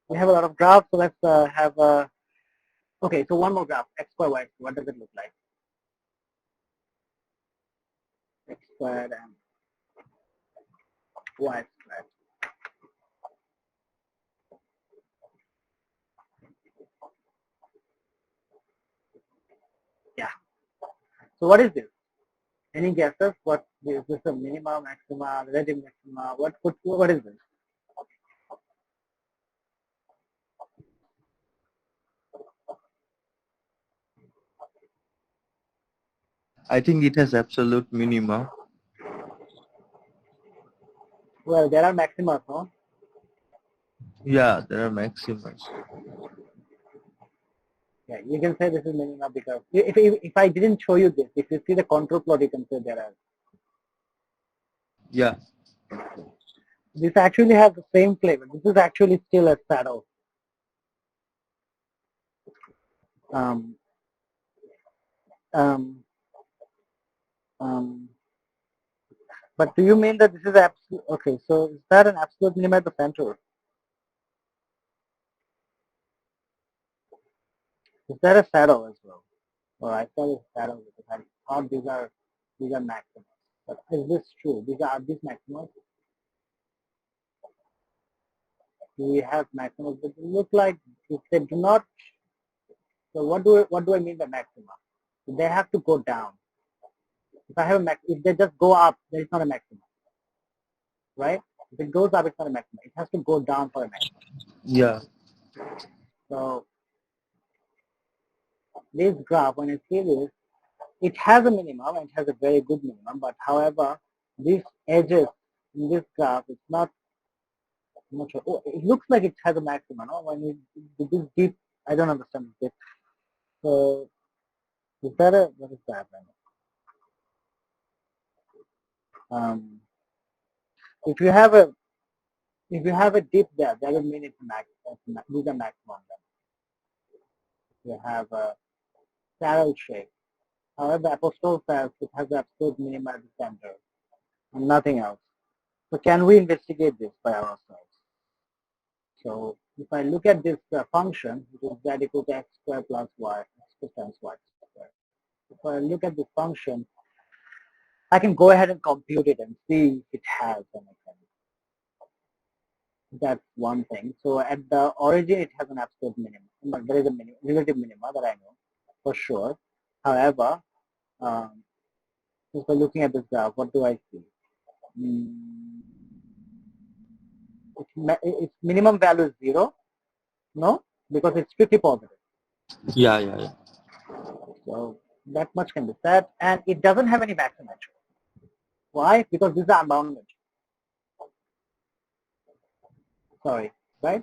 We have a lot of graphs, so let's have okay. So one more graph, x squared y. What does it look like? X squared and y squared. Yeah. So what is this? Any guesses? What is this? A minima, maxima, relative maxima? What is this? I think it has absolute minima. Well, there are maximas, no? Yeah, there are maximas. Yeah, you can say this is minima because if I didn't show you this, if you see the contour plot, you can say there are. Yeah. This actually has the same flavor. This is actually still a saddle. Um, um, um, but do you mean that this is absolute? Okay, so is that an absolute minima at the center? Is that a saddle as well? Well, I thought it's saddle because I thought these are maximums. But is this true? Are these maximums? Do we have maximums that look like if they do not? So what do I mean by maxima? They have to go down. If I have a max, if they just go up, then it's not a maximum, right? If it goes up, it's not a maximum. It has to go down for a maximum. Yeah. So this graph, when I see this, it has a minimum and it has a very good minimum. But however, these edges in this graph, it's not. I'm not sure. Oh, it looks like it has a maximum. No? When this deep, I don't understand this. So is that a what is that? Um, if you have a dip there, that would mean it's a max. These are maximum. Then you have a saddle shape. However, apostole says it has the absolute minimum at the center and nothing else. So can we investigate this by ourselves? So if I look at this function, which is z equal to x squared plus y, x times y squared. If I look at this function, I can go ahead and compute it and see if it has anything. That's one thing. So at the origin, it has an absolute minimum, but there is a relative minimum that I know for sure. However, if I'm looking at this graph, what do I see? Its minimum value is 0, no, because it's strictly positive. Yeah, yeah, yeah. So that much can be said, and it doesn't have any maximum. Why? Because these are unbounded. Sorry, right?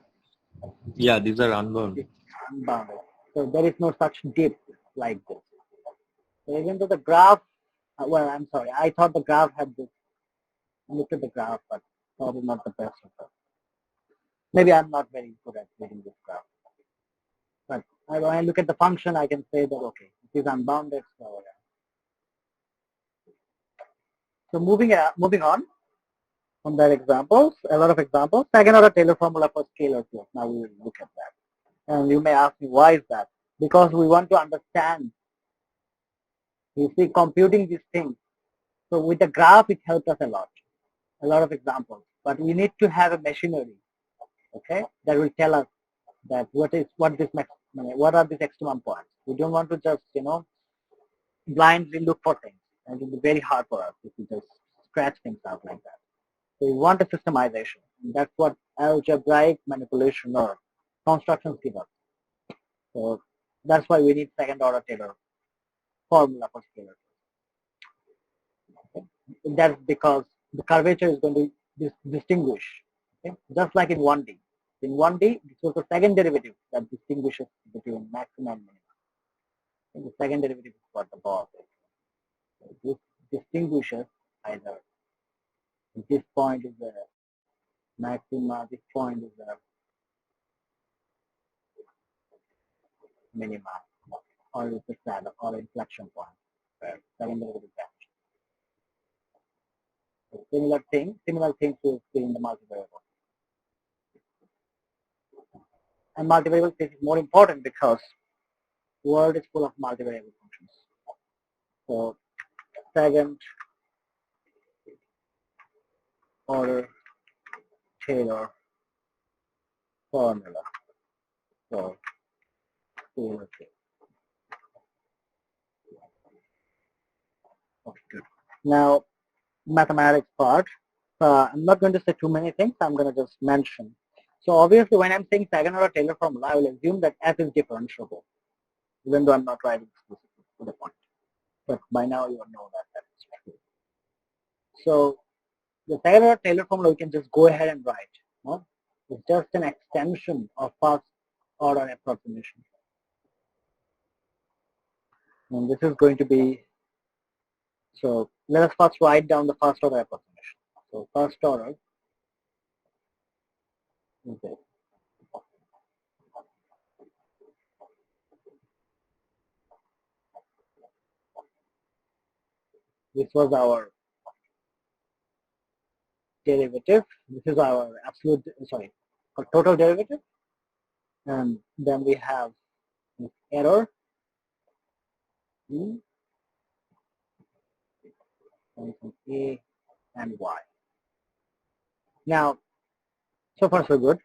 Yeah, these are unbounded. Unbounded. So there is no such dip like this. So even though the graph, well, I'm sorry, I thought the graph had this. I looked at the graph, but probably not the best of it. Maybe I'm not very good at reading this graph. But when I look at the function, I can say that, okay, it is unbounded. So moving on from that examples, a lot of examples. Second order Taylor formula for scalar flows. Now we will look at that. And you may ask me, why is that? Because we want to understand, you see, computing these things. So with the graph, it helps us a lot of examples. But we need to have a machinery, okay, that will tell us that what are these extremum points. We don't want to just, blindly look for things. And it will be very hard for us if we just scratch things out like that. So we want a systemization. And that's what algebraic manipulation or constructions give us. So that's why we need second order Taylor formula for scalar. Okay? That's because the curvature is going to distinguish. Okay? Just like in 1D. In 1D, this was the second derivative that distinguishes between maximum and minimum. And the second derivative is what the boss is. So this distinguishes either this point is a maxima, this point is a minima, or it's a saddle or inflection point. Right? Second derivative vanishes. Similar things we see in the multivariable. And multivariable case is more important because the world is full of multivariable functions. So second order Taylor formula for scalar case. Okay, good. Now, mathematics part. I'm not going to say too many things. I'm going to just mention. So obviously, when I'm saying second order Taylor formula, I will assume that f is differentiable, even though I'm not writing explicitly to the point. But by now, you know that that is true. So the second order Taylor formula, we can just go ahead and write. No? It's just an extension of first order approximation. And this is going to be, so let us first write down the first order approximation. So first order is this. This was our derivative. This is our absolute, sorry, our total derivative. And then we have this error, E, function A and Y. Now, so far so good.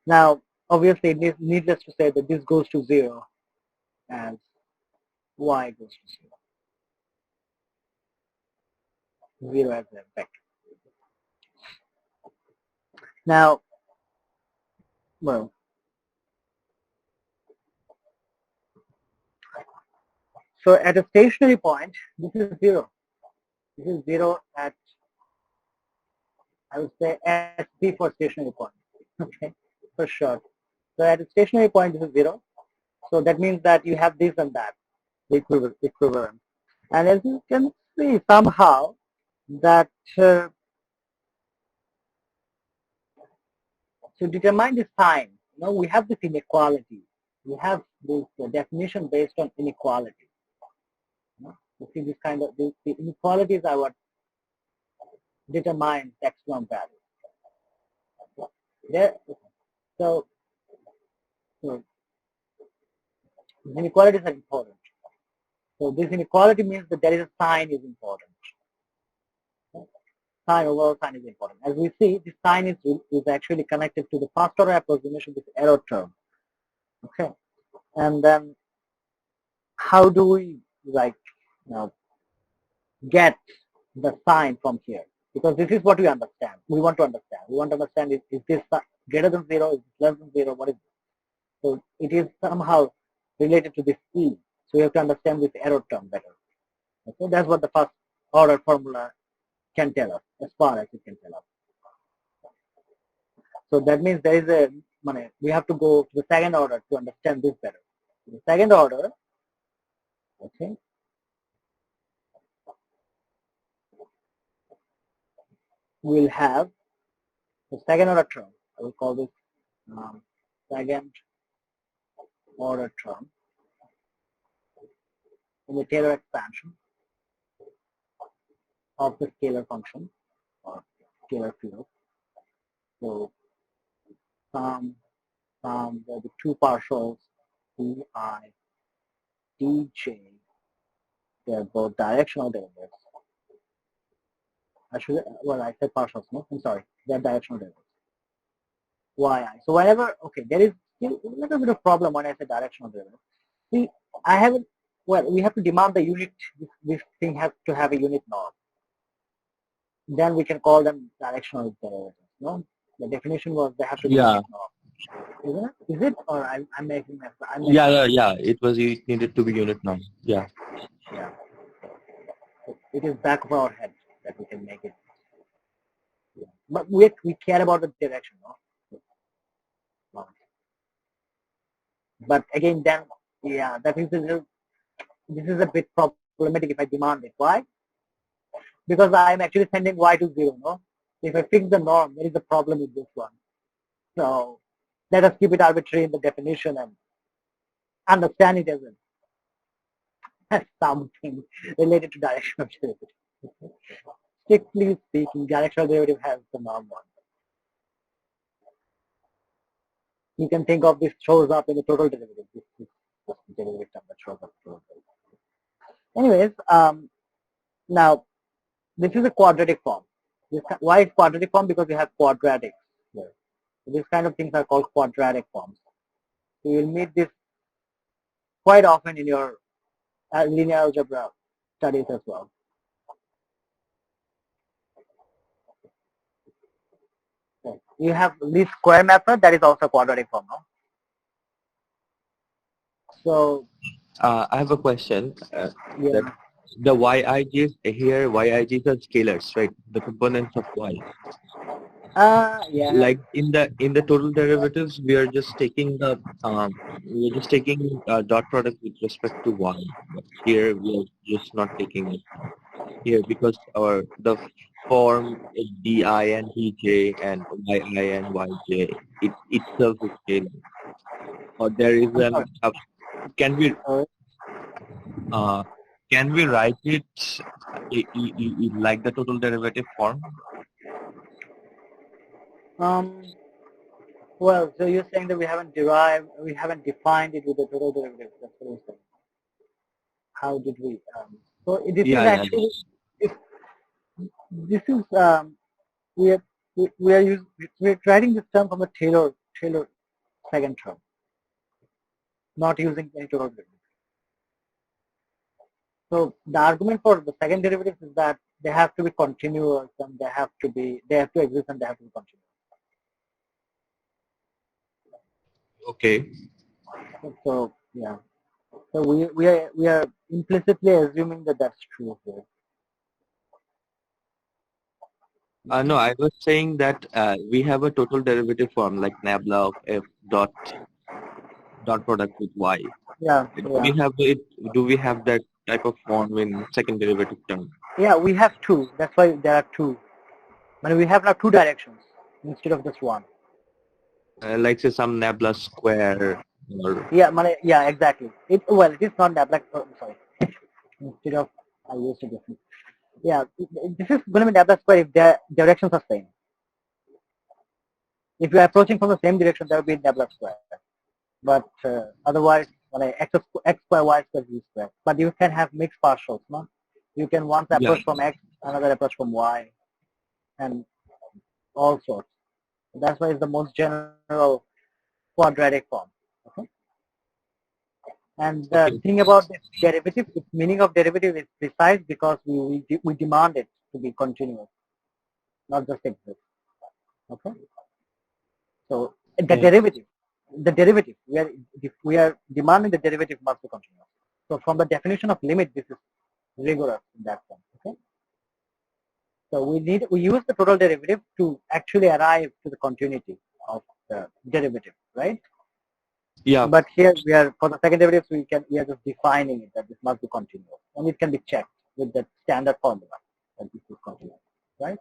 Now, obviously, it is needless to say that this goes to 0 as Y goes to 0. 0 as a vector. Now, well, so at a stationary point, this is 0. This is 0 at, I would say, SP for stationary point. Okay, for sure. So at a stationary point, this is 0. So that means that you have this and that, the equivalent. And as you can see somehow that to determine the sign, we have this inequality. We have this definition based on inequality. You see this kind of, the inequalities are what determines maximum value. There, so inequalities are important. So this inequality means that there is a sign is important. Sign, overall sign is important. As we see, the sign is actually connected to the first order approximation, this error term. Okay, and then how do we get the sign from here? Because this is what we understand. We want to understand. We want to understand is this greater than 0? Is it less than 0? What is it? So it is somehow related to this E. So we have to understand this error term better. Okay, that's what the first order formula can tell us, as far as it can tell us. So that means there is a, we have to go to the second order to understand this better. The second order, okay, will have the second order term. I will call this second order term in the Taylor expansion of the scalar function or scalar field. So there'll be two partials, Di, dj. They're both directional derivatives. I said partials, no? I'm sorry. They're directional derivatives. Yi. So whenever, okay, there is still a little bit of problem when I say directional derivative. See, I haven't, we have to demand the unit, this thing has to have a unit norm. Then we can call them directional derivatives, no? The definition was they have to be unit norm. Isn't it? Is it? Or I'm making that. Yeah. It needed to be unit norm. Yeah. Yeah. It is back of our head that we can make it. Yeah. But we care about the direction, no? But again, then, yeah, this is a bit problematic if I demand it. Why? Because I'm actually sending y to 0, no? If I fix the norm, there is a problem with this one. So let us keep it arbitrary in the definition and understand it as something related to direction of derivative. strictly speaking, directional derivative has the norm one. You can think of this shows up in the total derivative. This is the derivative term that shows up. Anyways, now this is a quadratic form. Why it's quadratic form? Because we have quadratics here. So these kind of things are called quadratic forms. So you'll meet this quite often in your linear algebra studies as well. Okay. You have least square method, that is also quadratic form. No? So I have a question. yeah. That the yi's here, yi's are scalars, right? The components of y. Yeah. Like in the total derivatives, we are just taking the dot product with respect to y. But here we are just not taking it here because the form is di and dj and yi and yj it itself is scalar. Or there is I'm sorry. can we Sorry. uh, can we write it like the total derivative form? Well, so you're saying that we haven't defined it with the total derivative. That's what you're saying. How did we? So this is Yeah, yeah, yeah. actually this is we are we're writing this term from a Taylor second term, not using any total derivative. So the argument for the second derivative is that they have to be continuous and they have to exist and they have to be continuous. Okay. So yeah. So we are implicitly assuming that that's true here. No, I was saying that we have a total derivative form like nabla of f dot product with y. Yeah, Do yeah. we have it? Do we have that type of form in second derivative term? Yeah, we have two. That's why there are two. But we have now two directions instead of just one. Like say some nabla square or Yeah, exactly. It is not that like sorry. Instead of I used a different. Yeah, this is going to be Laplace square if the directions are same. If you are approaching from the same direction, that would be Laplace square. But otherwise, x square, y square, z square. But you can have mixed partials, no? You can once yeah. approach from x, another approach from y, and all sorts. That's why it's the most general quadratic form. Okay. And the Okay. thing about this derivative, its meaning of derivative is precise because we demand it to be continuous, not just exist. Okay. So the derivative, we are demanding the derivative must be continuous. So from the definition of limit, this is rigorous in that sense. Okay. So we use the total derivative to actually arrive to the continuity of the derivative, right? Yeah. But here we are for the second derivatives we are just defining it that this must be continuous, and it can be checked with the standard formula that this is continuous, right?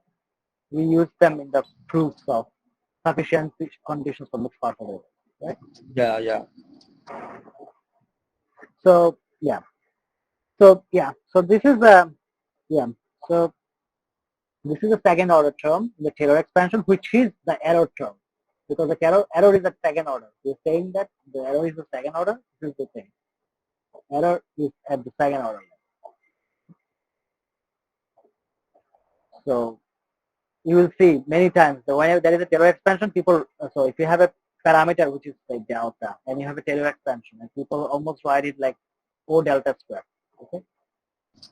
We use them in the proofs of sufficiency conditions for mixed partial derivatives, right? Yeah. Yeah. So yeah, so this is a yeah, so this is a second order term in the Taylor expansion, which is the error term, because the error is a second order. We're saying that the error is the second order. This is the thing. Error is at the second order. So you will see many times that whenever there is a Taylor expansion, people, so if you have a parameter which is like delta and you have a Taylor expansion and people almost write it like O delta square. Okay.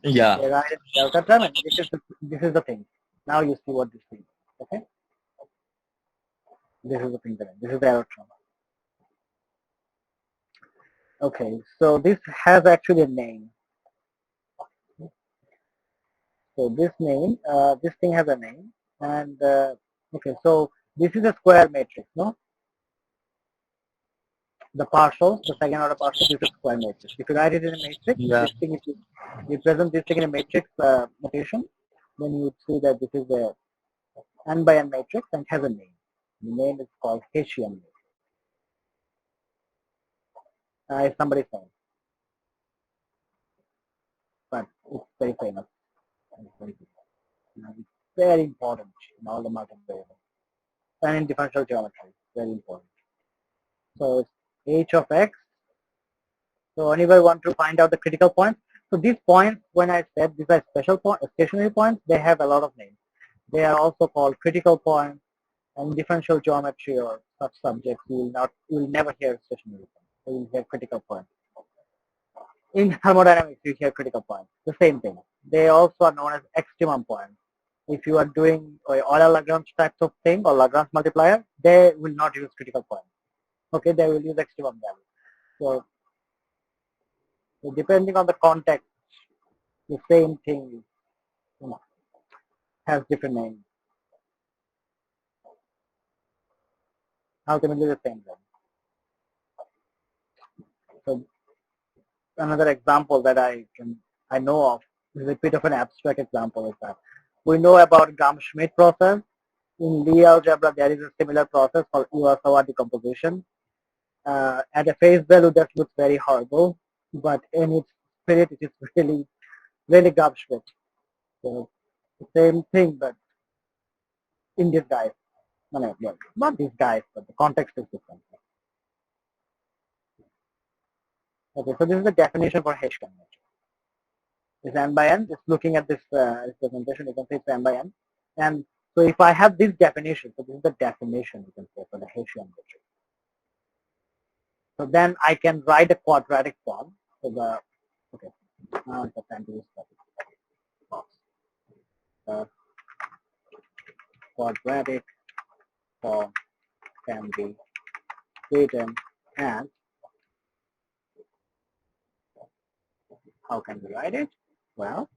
Yeah. They write it delta term and this is the thing. Now you see what this thing is. Okay. This is the thing that this is the error term. Okay, so this has actually a name. So this name, this thing has a name, and okay, so this is a square matrix, no? The partials, the second order partial, this is a square matrix. If you write it in a matrix, Yeah. this thing, if you present this thing in a matrix notation, then you would see that this is a n by n matrix and has a name. The name is called Hessian. If somebody saying, but it's very famous. It's very famous. very important in all the multivariables and in differential geometry, very important. So it's h of x. So anybody want to find out the critical points? So these points, when I said these are special point, stationary points, they have a lot of names. They are also called critical points. And differential geometry or such subjects, you will never hear stationary points. So you will hear critical points. In thermodynamics, you hear critical points. The same thing. They also are known as extremum points. If you are doing Euler Lagrange types of thing or Lagrange multiplier, they will not use critical points. Okay, they will use extremum value. So depending on the context, the same thing, you know, has different names. Ultimately, the same thing. So another example that I know of is a bit of an abstract example is that we know about Gram-Schmidt process. In Lie algebra, there is a similar process called Iwasawa decomposition. At a face value, that looks very horrible, but in its spirit, it is really, really Gram-Schmidt. So the same thing, but in disguise. No, not disguise, but the context is different. Okay, so this is the definition for Hessian matrix. It's n by n. Just looking at this representation, you can say it's n by n. And so if I have this definition, so this is the definition you can say for the Hessian matrix. So then I can write a quadratic form. So the okay, now it's the time to use the quadratic form can be written as, how can we write it? Well,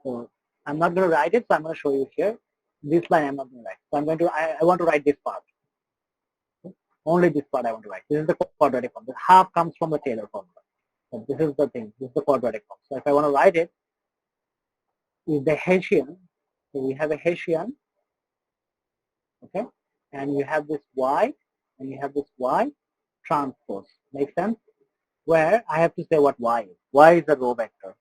so I'm not going to write it, so I'm going to show you here. This line I'm not going to write. So I'm going to, I want to write this part. Only this part I want to write. This is the quadratic form. The half comes from the Taylor formula. So this is the thing. This is the quadratic form. So if I want to write it, is the Hessian. So we have a Hessian, okay, and you have this y, and you have this y transpose. Make sense? Where I have to say what y is. Y is a row vector.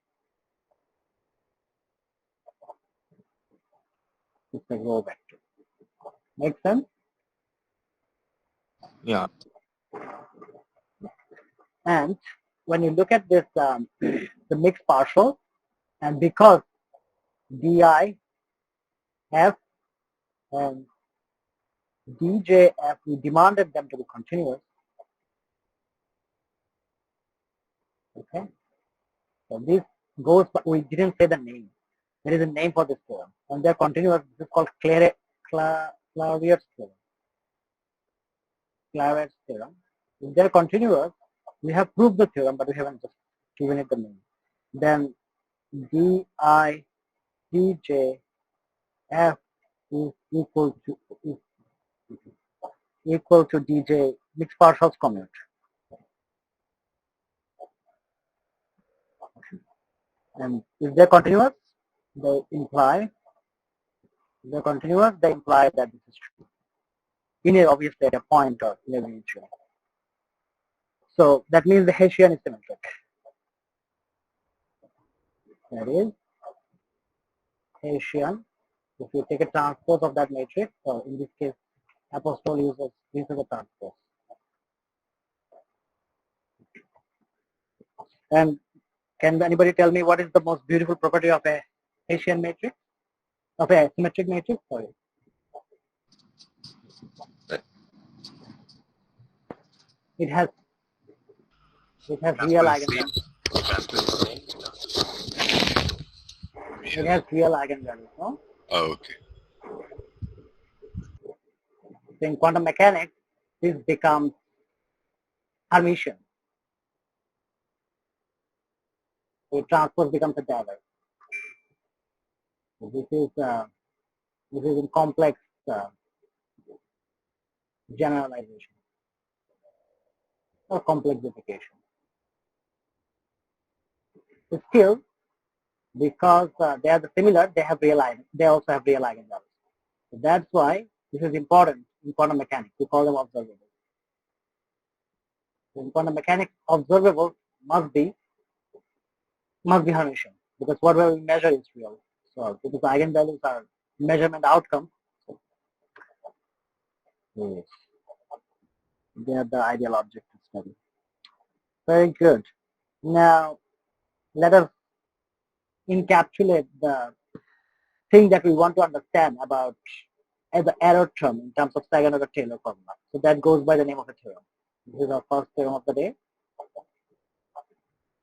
It's a row vector. Make sense? Yeah. And when you look at this, the mixed partial, and because di f and djf, we demanded them to be continuous. Okay, so this goes, but we didn't say the name. There is a name for this theorem, and they're continuous. This is called Clairaut's theorem. Clairaut's theorem. If they're continuous, we have proved the theorem, but we haven't just given it the name. Then di dj f is equal to dj mixed partials commute. And if they're continuous, they imply that this is true. In a, obviously at a point or in a region. So that means the Hessian is symmetric. That is Hessian. If you take a transpose of that matrix, so in this case, Apostol uses this as a transpose. And can anybody tell me what is the most beautiful property of a Hessian matrix? Of a symmetric matrix? Sorry. It has real eigenvalues. It has real eigenvalues, no? Oh, okay. So in quantum mechanics, this becomes Hermitian. So transpose becomes a dagger. So this is in complex generalization or complexification. So still, because they are similar, they have real eigen. They also have real eigenvalues. So that's why this is important in quantum mechanics. We call them observables. So in quantum mechanics, observables must be Hermitian because whatever we measure is real. So because eigenvalues are measurement outcome. Yes. They are the ideal object to study. Very good. Now, let us encapsulate the thing that we want to understand about as the error term in terms of Sagan-Taylor formula. So that goes by the name of a theorem. This is our first theorem of the day.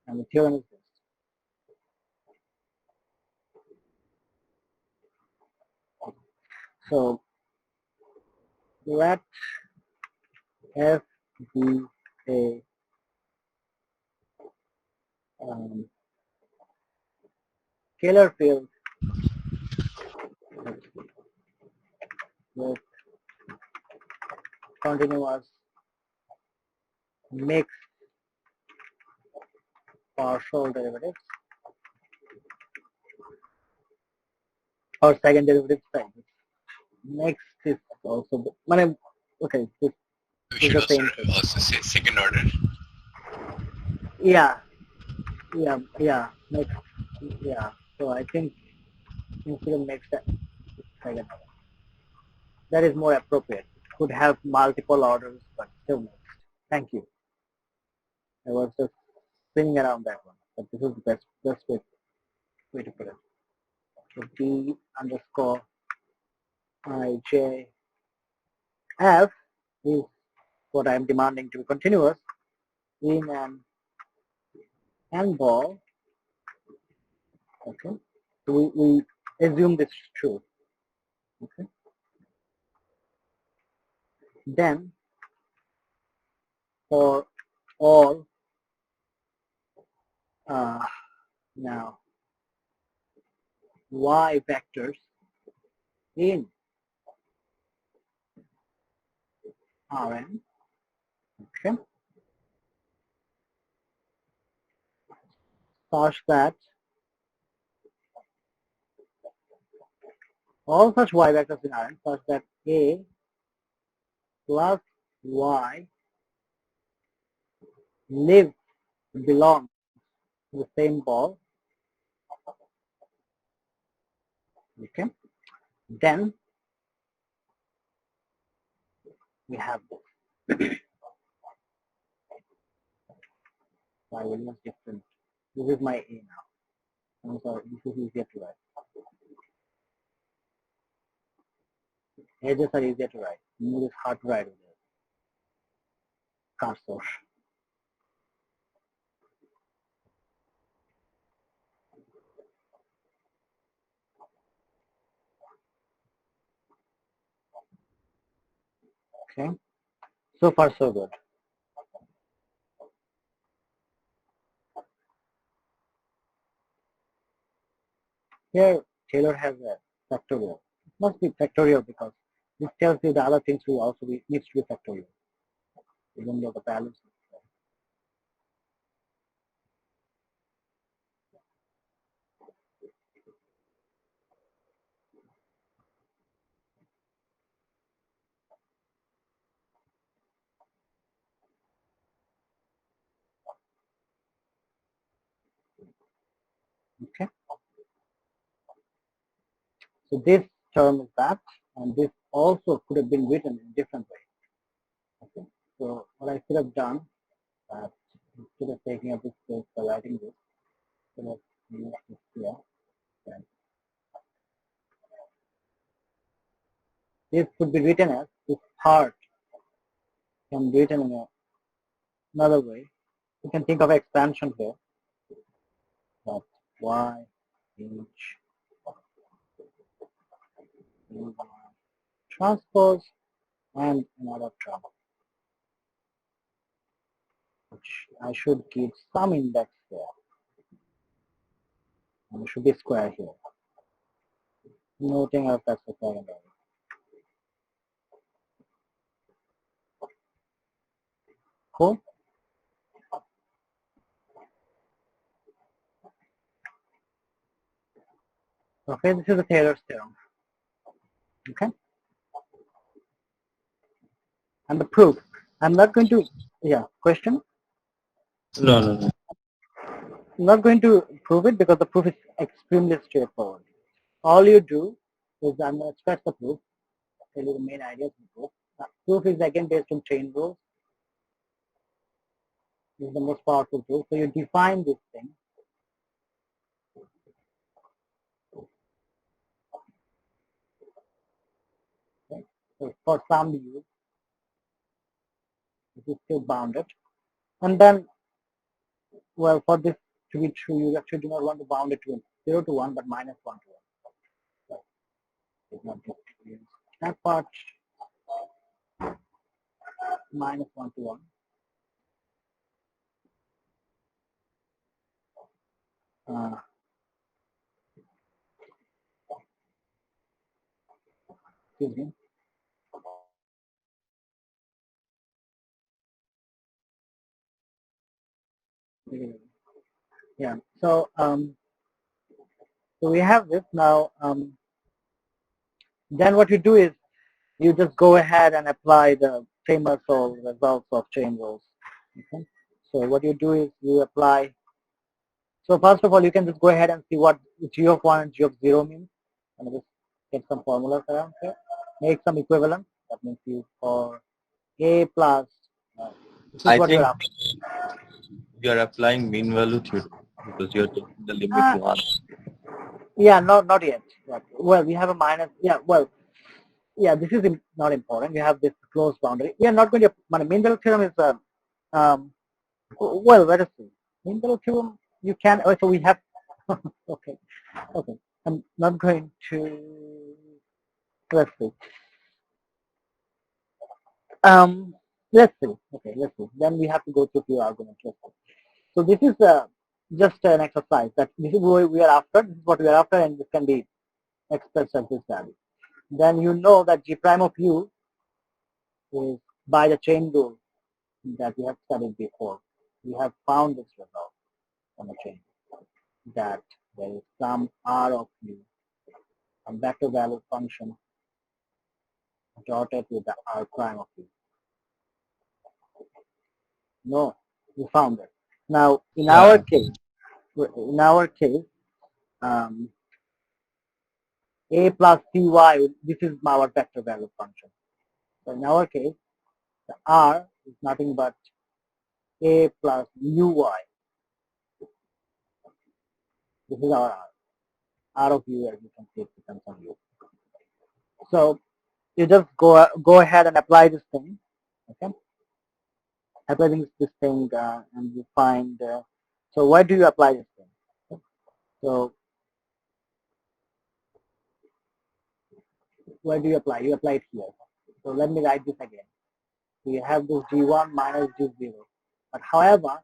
And the theorem is this. So let F be a scalar field with continuous mixed partial derivatives or second derivative side. Next is also, okay, this We is should the also same thing. also say second order. Yeah, next, yeah. So I think instead of next, second order. That is more appropriate. Could have multiple orders, but still next. Thank you. I was just spinning around that one, but this is the best way to put it. So D underscore IJ F is what I am demanding to be continuous in an n-ball. Okay, so we assume this is true. Okay, then for all now y vectors in Rn, okay, such that all such y vectors in Rn such that A plus y belong to the same ball. Okay, then we have this. So I will use different. This is my A now. I'm sorry, this is easier to write. Edges are easier to write. Mood is hard to write with it. Cursor. Okay. So far so good. Here Taylor has a factorial. It must be factorial because this tells you the other things will also needs to be factorial. Even though the values. Okay. So this term is that, and this also could have been written in a different way. Okay. So what I could have done, instead of taking up this space by writing this, let's use this here. Okay. This could be written as this part can be written in another way. You can think of expansion here. That y h transpose and another term, which I should give some index there. And it should be square here. Noting as that's the second order. Cool. Okay, this is the Taylor's theorem. Okay. And the proof. I'm not going to, question? No. I'm not going to prove it because the proof is extremely straightforward. All you do is I'm going to express the proof, tell you the main ideas of the proof. Proof is again based on chain rules. This is the most powerful proof. So you define this thing. Okay. So for some u, this is still bounded. And then, well, for this to be true, you actually do not want to bound it to 0 to 1, but minus 1 to 1. So it's not just that part, minus 1 to 1. Excuse me. Yeah. So so we have this now. Then what you do is you just go ahead and apply the famous or results of chain rules. Okay. So what you do is you apply. So first of all, you can just go ahead and see what g of 1 and g of 0 means. And just get some formulas around here. Make some equivalent. That means you for a plus. This is I what you're think after. you are applying mean value theorem because you're taking the limit 1. Yeah, not yet. Yeah. Well, we have a minus. Yeah, well, yeah, this is not important. We have this closed boundary. We are not going to. Mean value theorem is well, let us see. Mean value theorem you can. Oh, so we have. Okay, okay. I'm not going to. Let's see. Let's see. Okay, let's see. Then we have to go through a few arguments. Let's see. So this is just an exercise. That this is what we are after. This is what we are after, and this can be expressed as this value. Then you know that g prime of u is by the chain rule that we have studied before. We have found this result on the chain that there is some r of u, a vector value function dotted with the r prime of u. No, we found it. Now in our case, a plus cy, this is our vector value function. So in our case, the r is nothing but a plus uy. This is our r of u, as you can see, it depends on u. So you just go ahead and apply this thing, okay? Apply this thing, and you find. So where do you apply this thing? Okay? So where do you apply? You apply it here. So let me write this again. So you have this g1 minus g0. But however,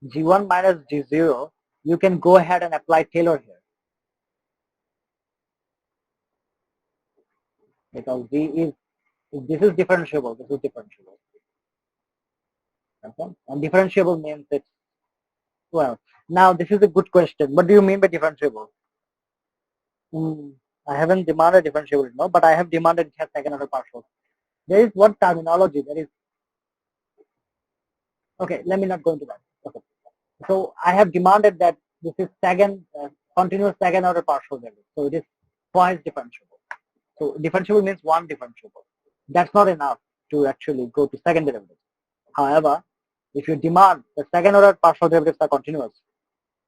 g1 minus g0, you can go ahead and apply Taylor here, because g is, if this is differentiable, this is differentiable. Okay? And differentiable means it's, well, now this is a good question. What do you mean by differentiable? I haven't demanded differentiable, no, but I have demanded it has second order partial. There is one terminology that is, okay, let me not go into that. Okay. So I have demanded that this is continuous second order partial derivative. So it is twice differentiable. So differentiable means one differentiable. That's not enough to actually go to second derivative. However, if you demand the second order partial derivatives are continuous,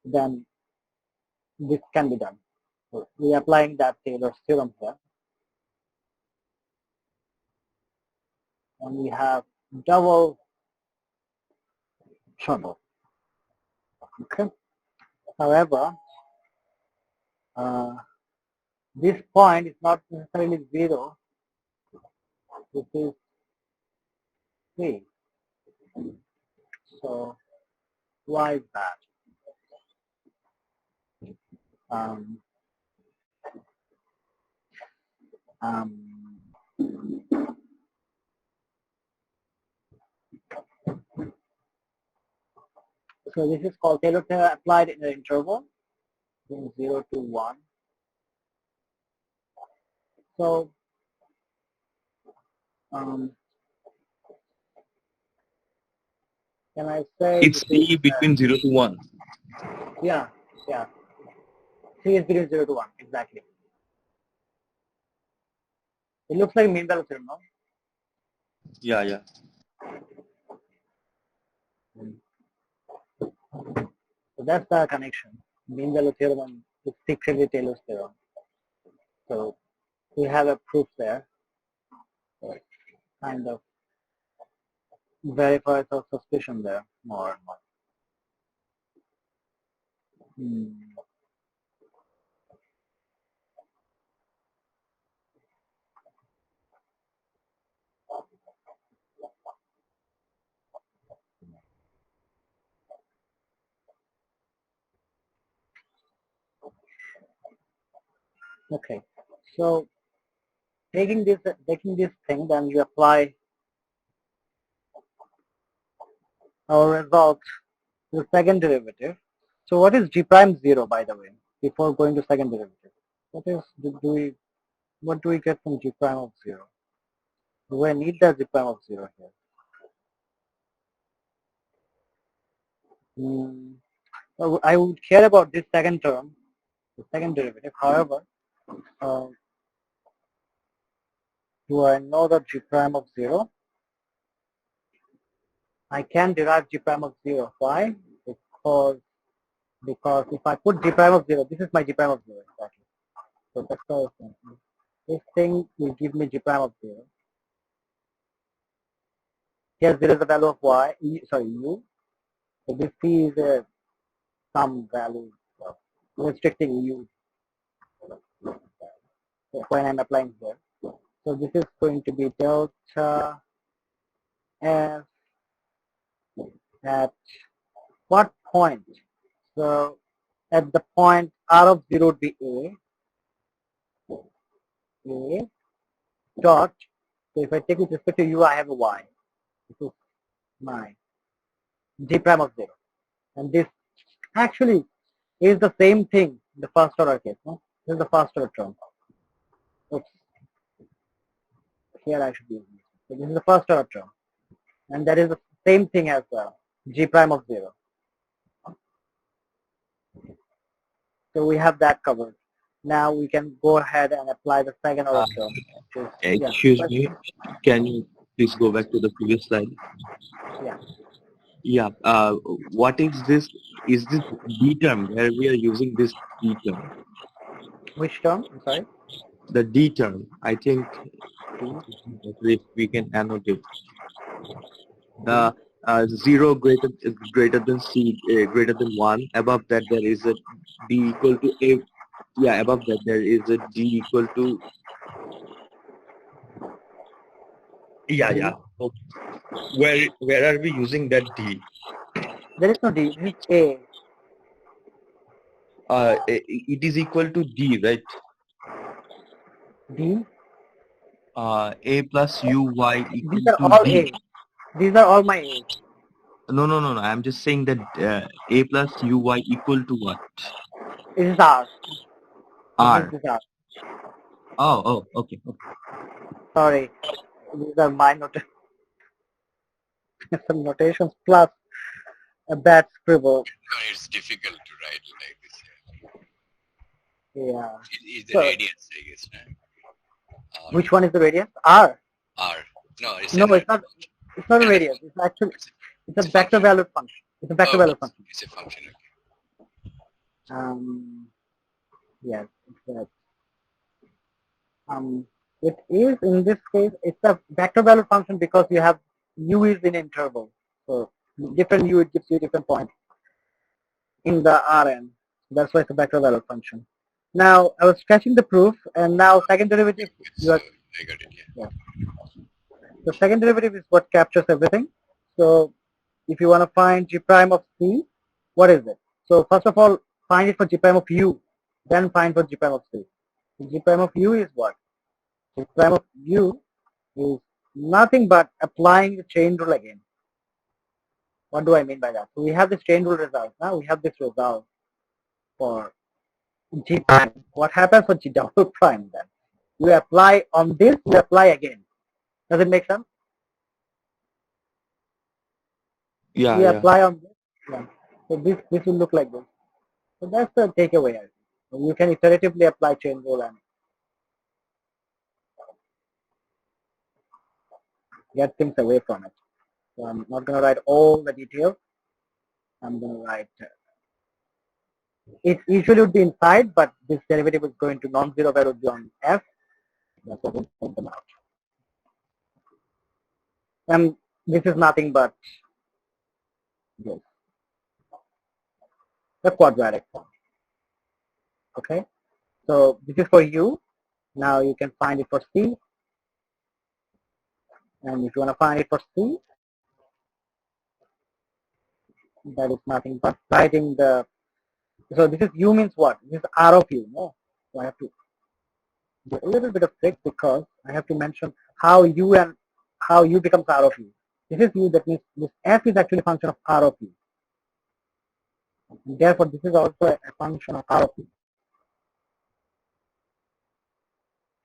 then this can be done. So we are applying that Taylor's theorem here. And we have double trouble. Okay. However, this point is not necessarily 0. This is 3. So why is that? Um, so this is called Taylor theorem applied in the interval from 0 to 1. So can I say It's P between 0 to 1. Yeah, yeah. C is between 0 to 1, exactly. It looks like mean value theorem, no? Yeah, yeah. So that's the connection. Mean value theorem and secretly Taylor's theorem. So we have a proof there. So it kind of verifies our suspicion there more and more. Okay, so taking this thing, then we apply our result to the second derivative. So what is g prime 0, by the way, before going to second derivative? What do we get from g prime of 0? Do I need that g prime of 0 here? So I would care about this second term, the second derivative. However, uh, do I know that g prime of 0? I can derive g prime of 0. Why? Because if I put g prime of 0, this is my g prime of 0 exactly. So that's all. This thing will give me g prime of 0. Here there is a value of u. So this c is some value restricting u when I'm applying here. So this is going to be delta f at what point? So at the point r of 0 would be a dot. So if I take with respect to u, I have a y. This is my g prime of 0. And this actually is the same thing in the first order case. No? This is the first order term. Oops. Here I should be using this. So this is the first order term. And that is the same thing as g prime of 0. So we have that covered. Now we can go ahead and apply the second order term. Excuse me, can you please go back to the previous slide? Yeah. Yeah. What is this? Is this D term where we are using this D term? Which term? I'm sorry. The D term. I think if we can annotate. 0 greater than C greater than 1. Above that there is a D equal to A. Yeah, above that there is a D equal to. Yeah, yeah. Okay. Where are we using that D? There is no D. This is A. It is equal to D, right? D. A plus U Y equal These are to all D. A. These are all my A's. No. I'm just saying that A plus UY equal to what? It is R. R. This is R. Oh, okay. Sorry. These are my some notations plus a bad scribble. No, it's difficult to write like this. Yeah. It's the So, radius, I guess. No? which one is the radius? R. R. No, it's No, another it's not. It's not a another radius. It's actually it's a it's a vector function. valued function. It's a vector valued function. It's a function. Okay. Yes. It is in this case. It's a vector valued function because you have u is in interval. So different u, it gives you different points in the Rn. That's why it's a vector valued function. Now I was sketching the proof, and now second derivative. So I got it. Yeah. The second derivative is what captures everything. So if you want to find g prime of c, what is it? So first of all, find it for g prime of u, then find for g prime of c. G prime of u is what? G prime of u is nothing but applying the chain rule again. What do I mean by that? So we have this chain rule result. Now we have this result for g prime. What happens for g double prime then? You apply on this, you apply again. Does it make sense? Yeah, we apply on this. Yeah. So this will look like this. So that's the takeaway. You can iteratively apply chain rule and get things away from it. So I'm not going to write all the details. I'm going to write, it usually would be inside, but this derivative is going to non-zero value would be on f. That's what we'll point them out. And this is nothing but this, the quadratic form. Okay, so this is for u. Now you can find it for c, and if you want to find it for c, that is nothing but writing the. So this is u means what? This is r of u. No, so I have to do a little bit of trick because I have to mention how u and how u becomes r of u. This is u. That means this f is actually a function of r of u. Therefore, this is also a function of r of u.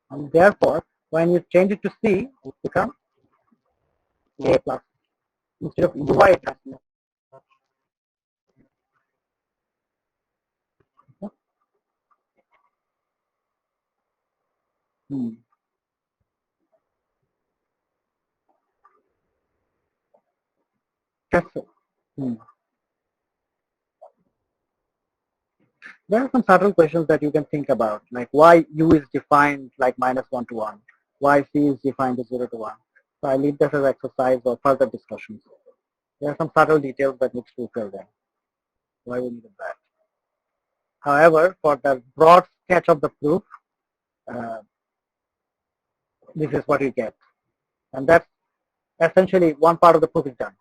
And therefore, when you change it to c, it becomes a plus. Instead of ui, it has no. Hmm. That's it. Hmm. There are some subtle questions that you can think about, like why u is defined like -1 to 1, why c is defined as 0 to 1. So I leave this as exercise or further discussions. There are some subtle details that need to be filled in. Why we needed that. However, for the broad sketch of the proof, uh, this is what you get. And that's essentially one part of the proof is done.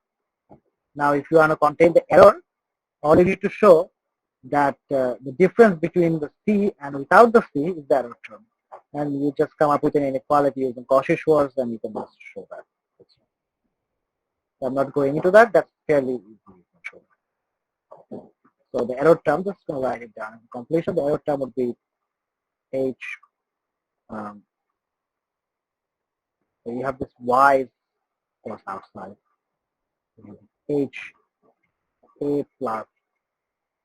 Now, if you want to contain the error, all you need to show that the difference between the C and without the C is the error term. And you just come up with an inequality using Cauchy-Schwarz, and you can just show that. So I'm not going into that. That's fairly easy. So the error term, just going to write it down. In completion, the error term would be H. So you have this Y plus outside. H A plus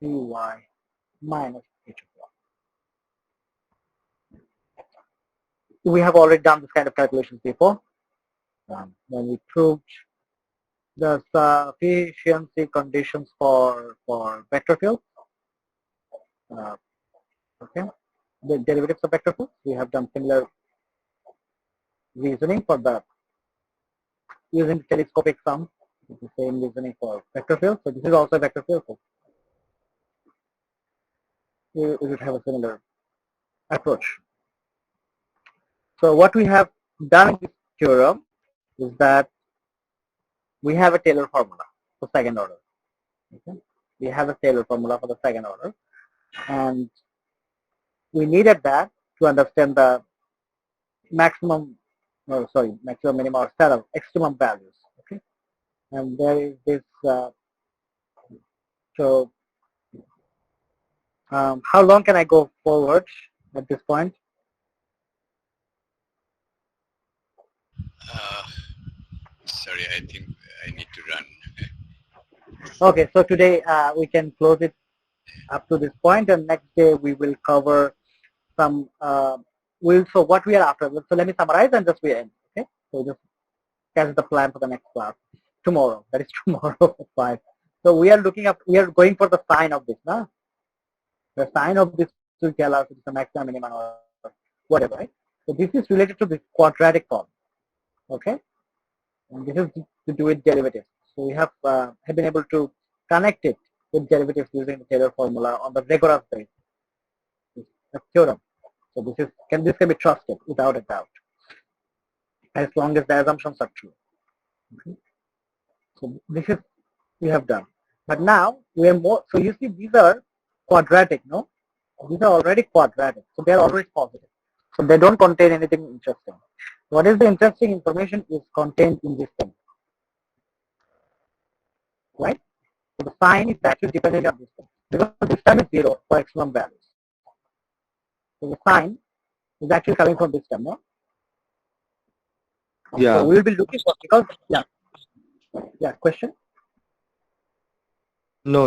CY minus H of Y. We have already done this kind of calculations before. When we proved the sufficiency conditions for vector fields. Okay, the derivatives of vector fields. We have done similar reasoning for the using telescopic sum. It's the same reasoning for vector fields. So this is also a vector field. So we would have a similar approach. So what we have done in this theorem is that we have a Taylor formula for second order. Okay? We have a Taylor formula for the second order, and we needed that to understand the maximum, maximum, minimum, or set of extremum values. Okay, and there is this. So, how long can I go forward at this point? Sorry, I think I need to run. Okay, so today we can close it up to this point, and next day we will cover some. So what we are after. So let me summarize and just we end. Okay, so just catch the plan for the next class tomorrow. That is tomorrow at 5. So we are looking up. We are going for the sign of this, no? The sign of this will tell us it's a maximum, minimum, or whatever. Right? So this is related to this quadratic form. Okay, and this is to do with derivatives. So we have been able to connect it with derivatives using the Taylor formula on the rigorous basis. The theorem. So this can be trusted without a doubt, as long as the assumptions are true. Okay. So this is we have done. But now we are more. So you see, these are quadratic, no? These are already quadratic, so they are always positive. So they don't contain anything interesting. What is the interesting information is contained in this thing, right? So the sign is actually dependent on this thing because this term is 0 for maximum values. So the sign is actually coming from this term, no? Yeah. So we will be looking for because yeah, question. No.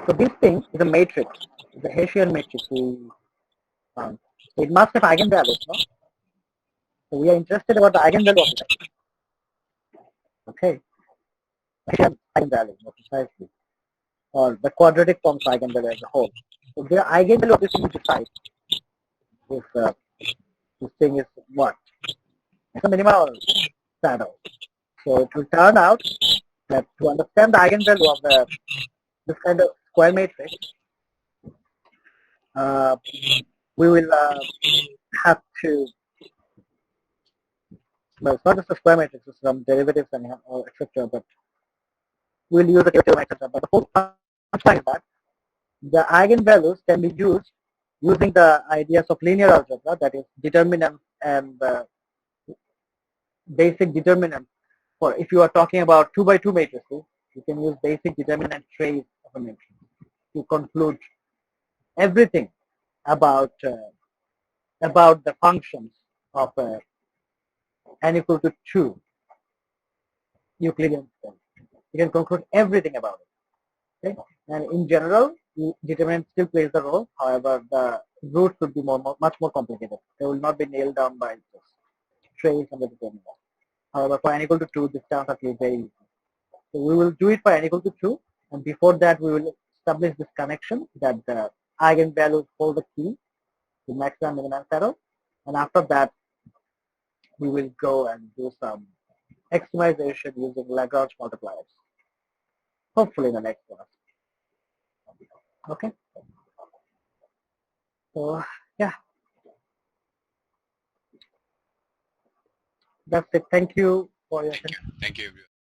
So this thing is a matrix, it's a Hessian matrix we found. So it must have eigenvalues, no? So we are interested about the eigenvalue of it. Okay. Hessian eigenvalue, more precisely, or the quadratic form of eigenvalue as a whole. So the eigenvalue of this thing we decide if this thing is what? It's a minima or saddle. So it will turn out that to understand the eigenvalue of this kind of square matrix, we will have to, well, it's not just a square matrix, it's some derivatives and etc. But we'll use the theorem, etc. But the whole punchline is that the eigenvalues can be used using the ideas of linear algebra, that is determinants and basic determinants. For if you are talking about 2 by 2 matrices, you can use basic determinant trace of a matrix to conclude everything about the functions of n equal to 2 Euclidean space. You can conclude everything about it. Okay? And in general, determinant still plays the role. However, the roots would be much more complicated. They will not be nailed down by just trace and the determinant. However, for n equal to 2, this turns out to be very easy. So we will do it for n equal to 2, and before that we will establish this connection that the eigenvalues hold the key to maximum minimum saddle, and after that we will go and do some extremization using Lagrange multipliers. Hopefully in the next class. Okay. So yeah, that's it. Thank you for your attention. Thank you everyone.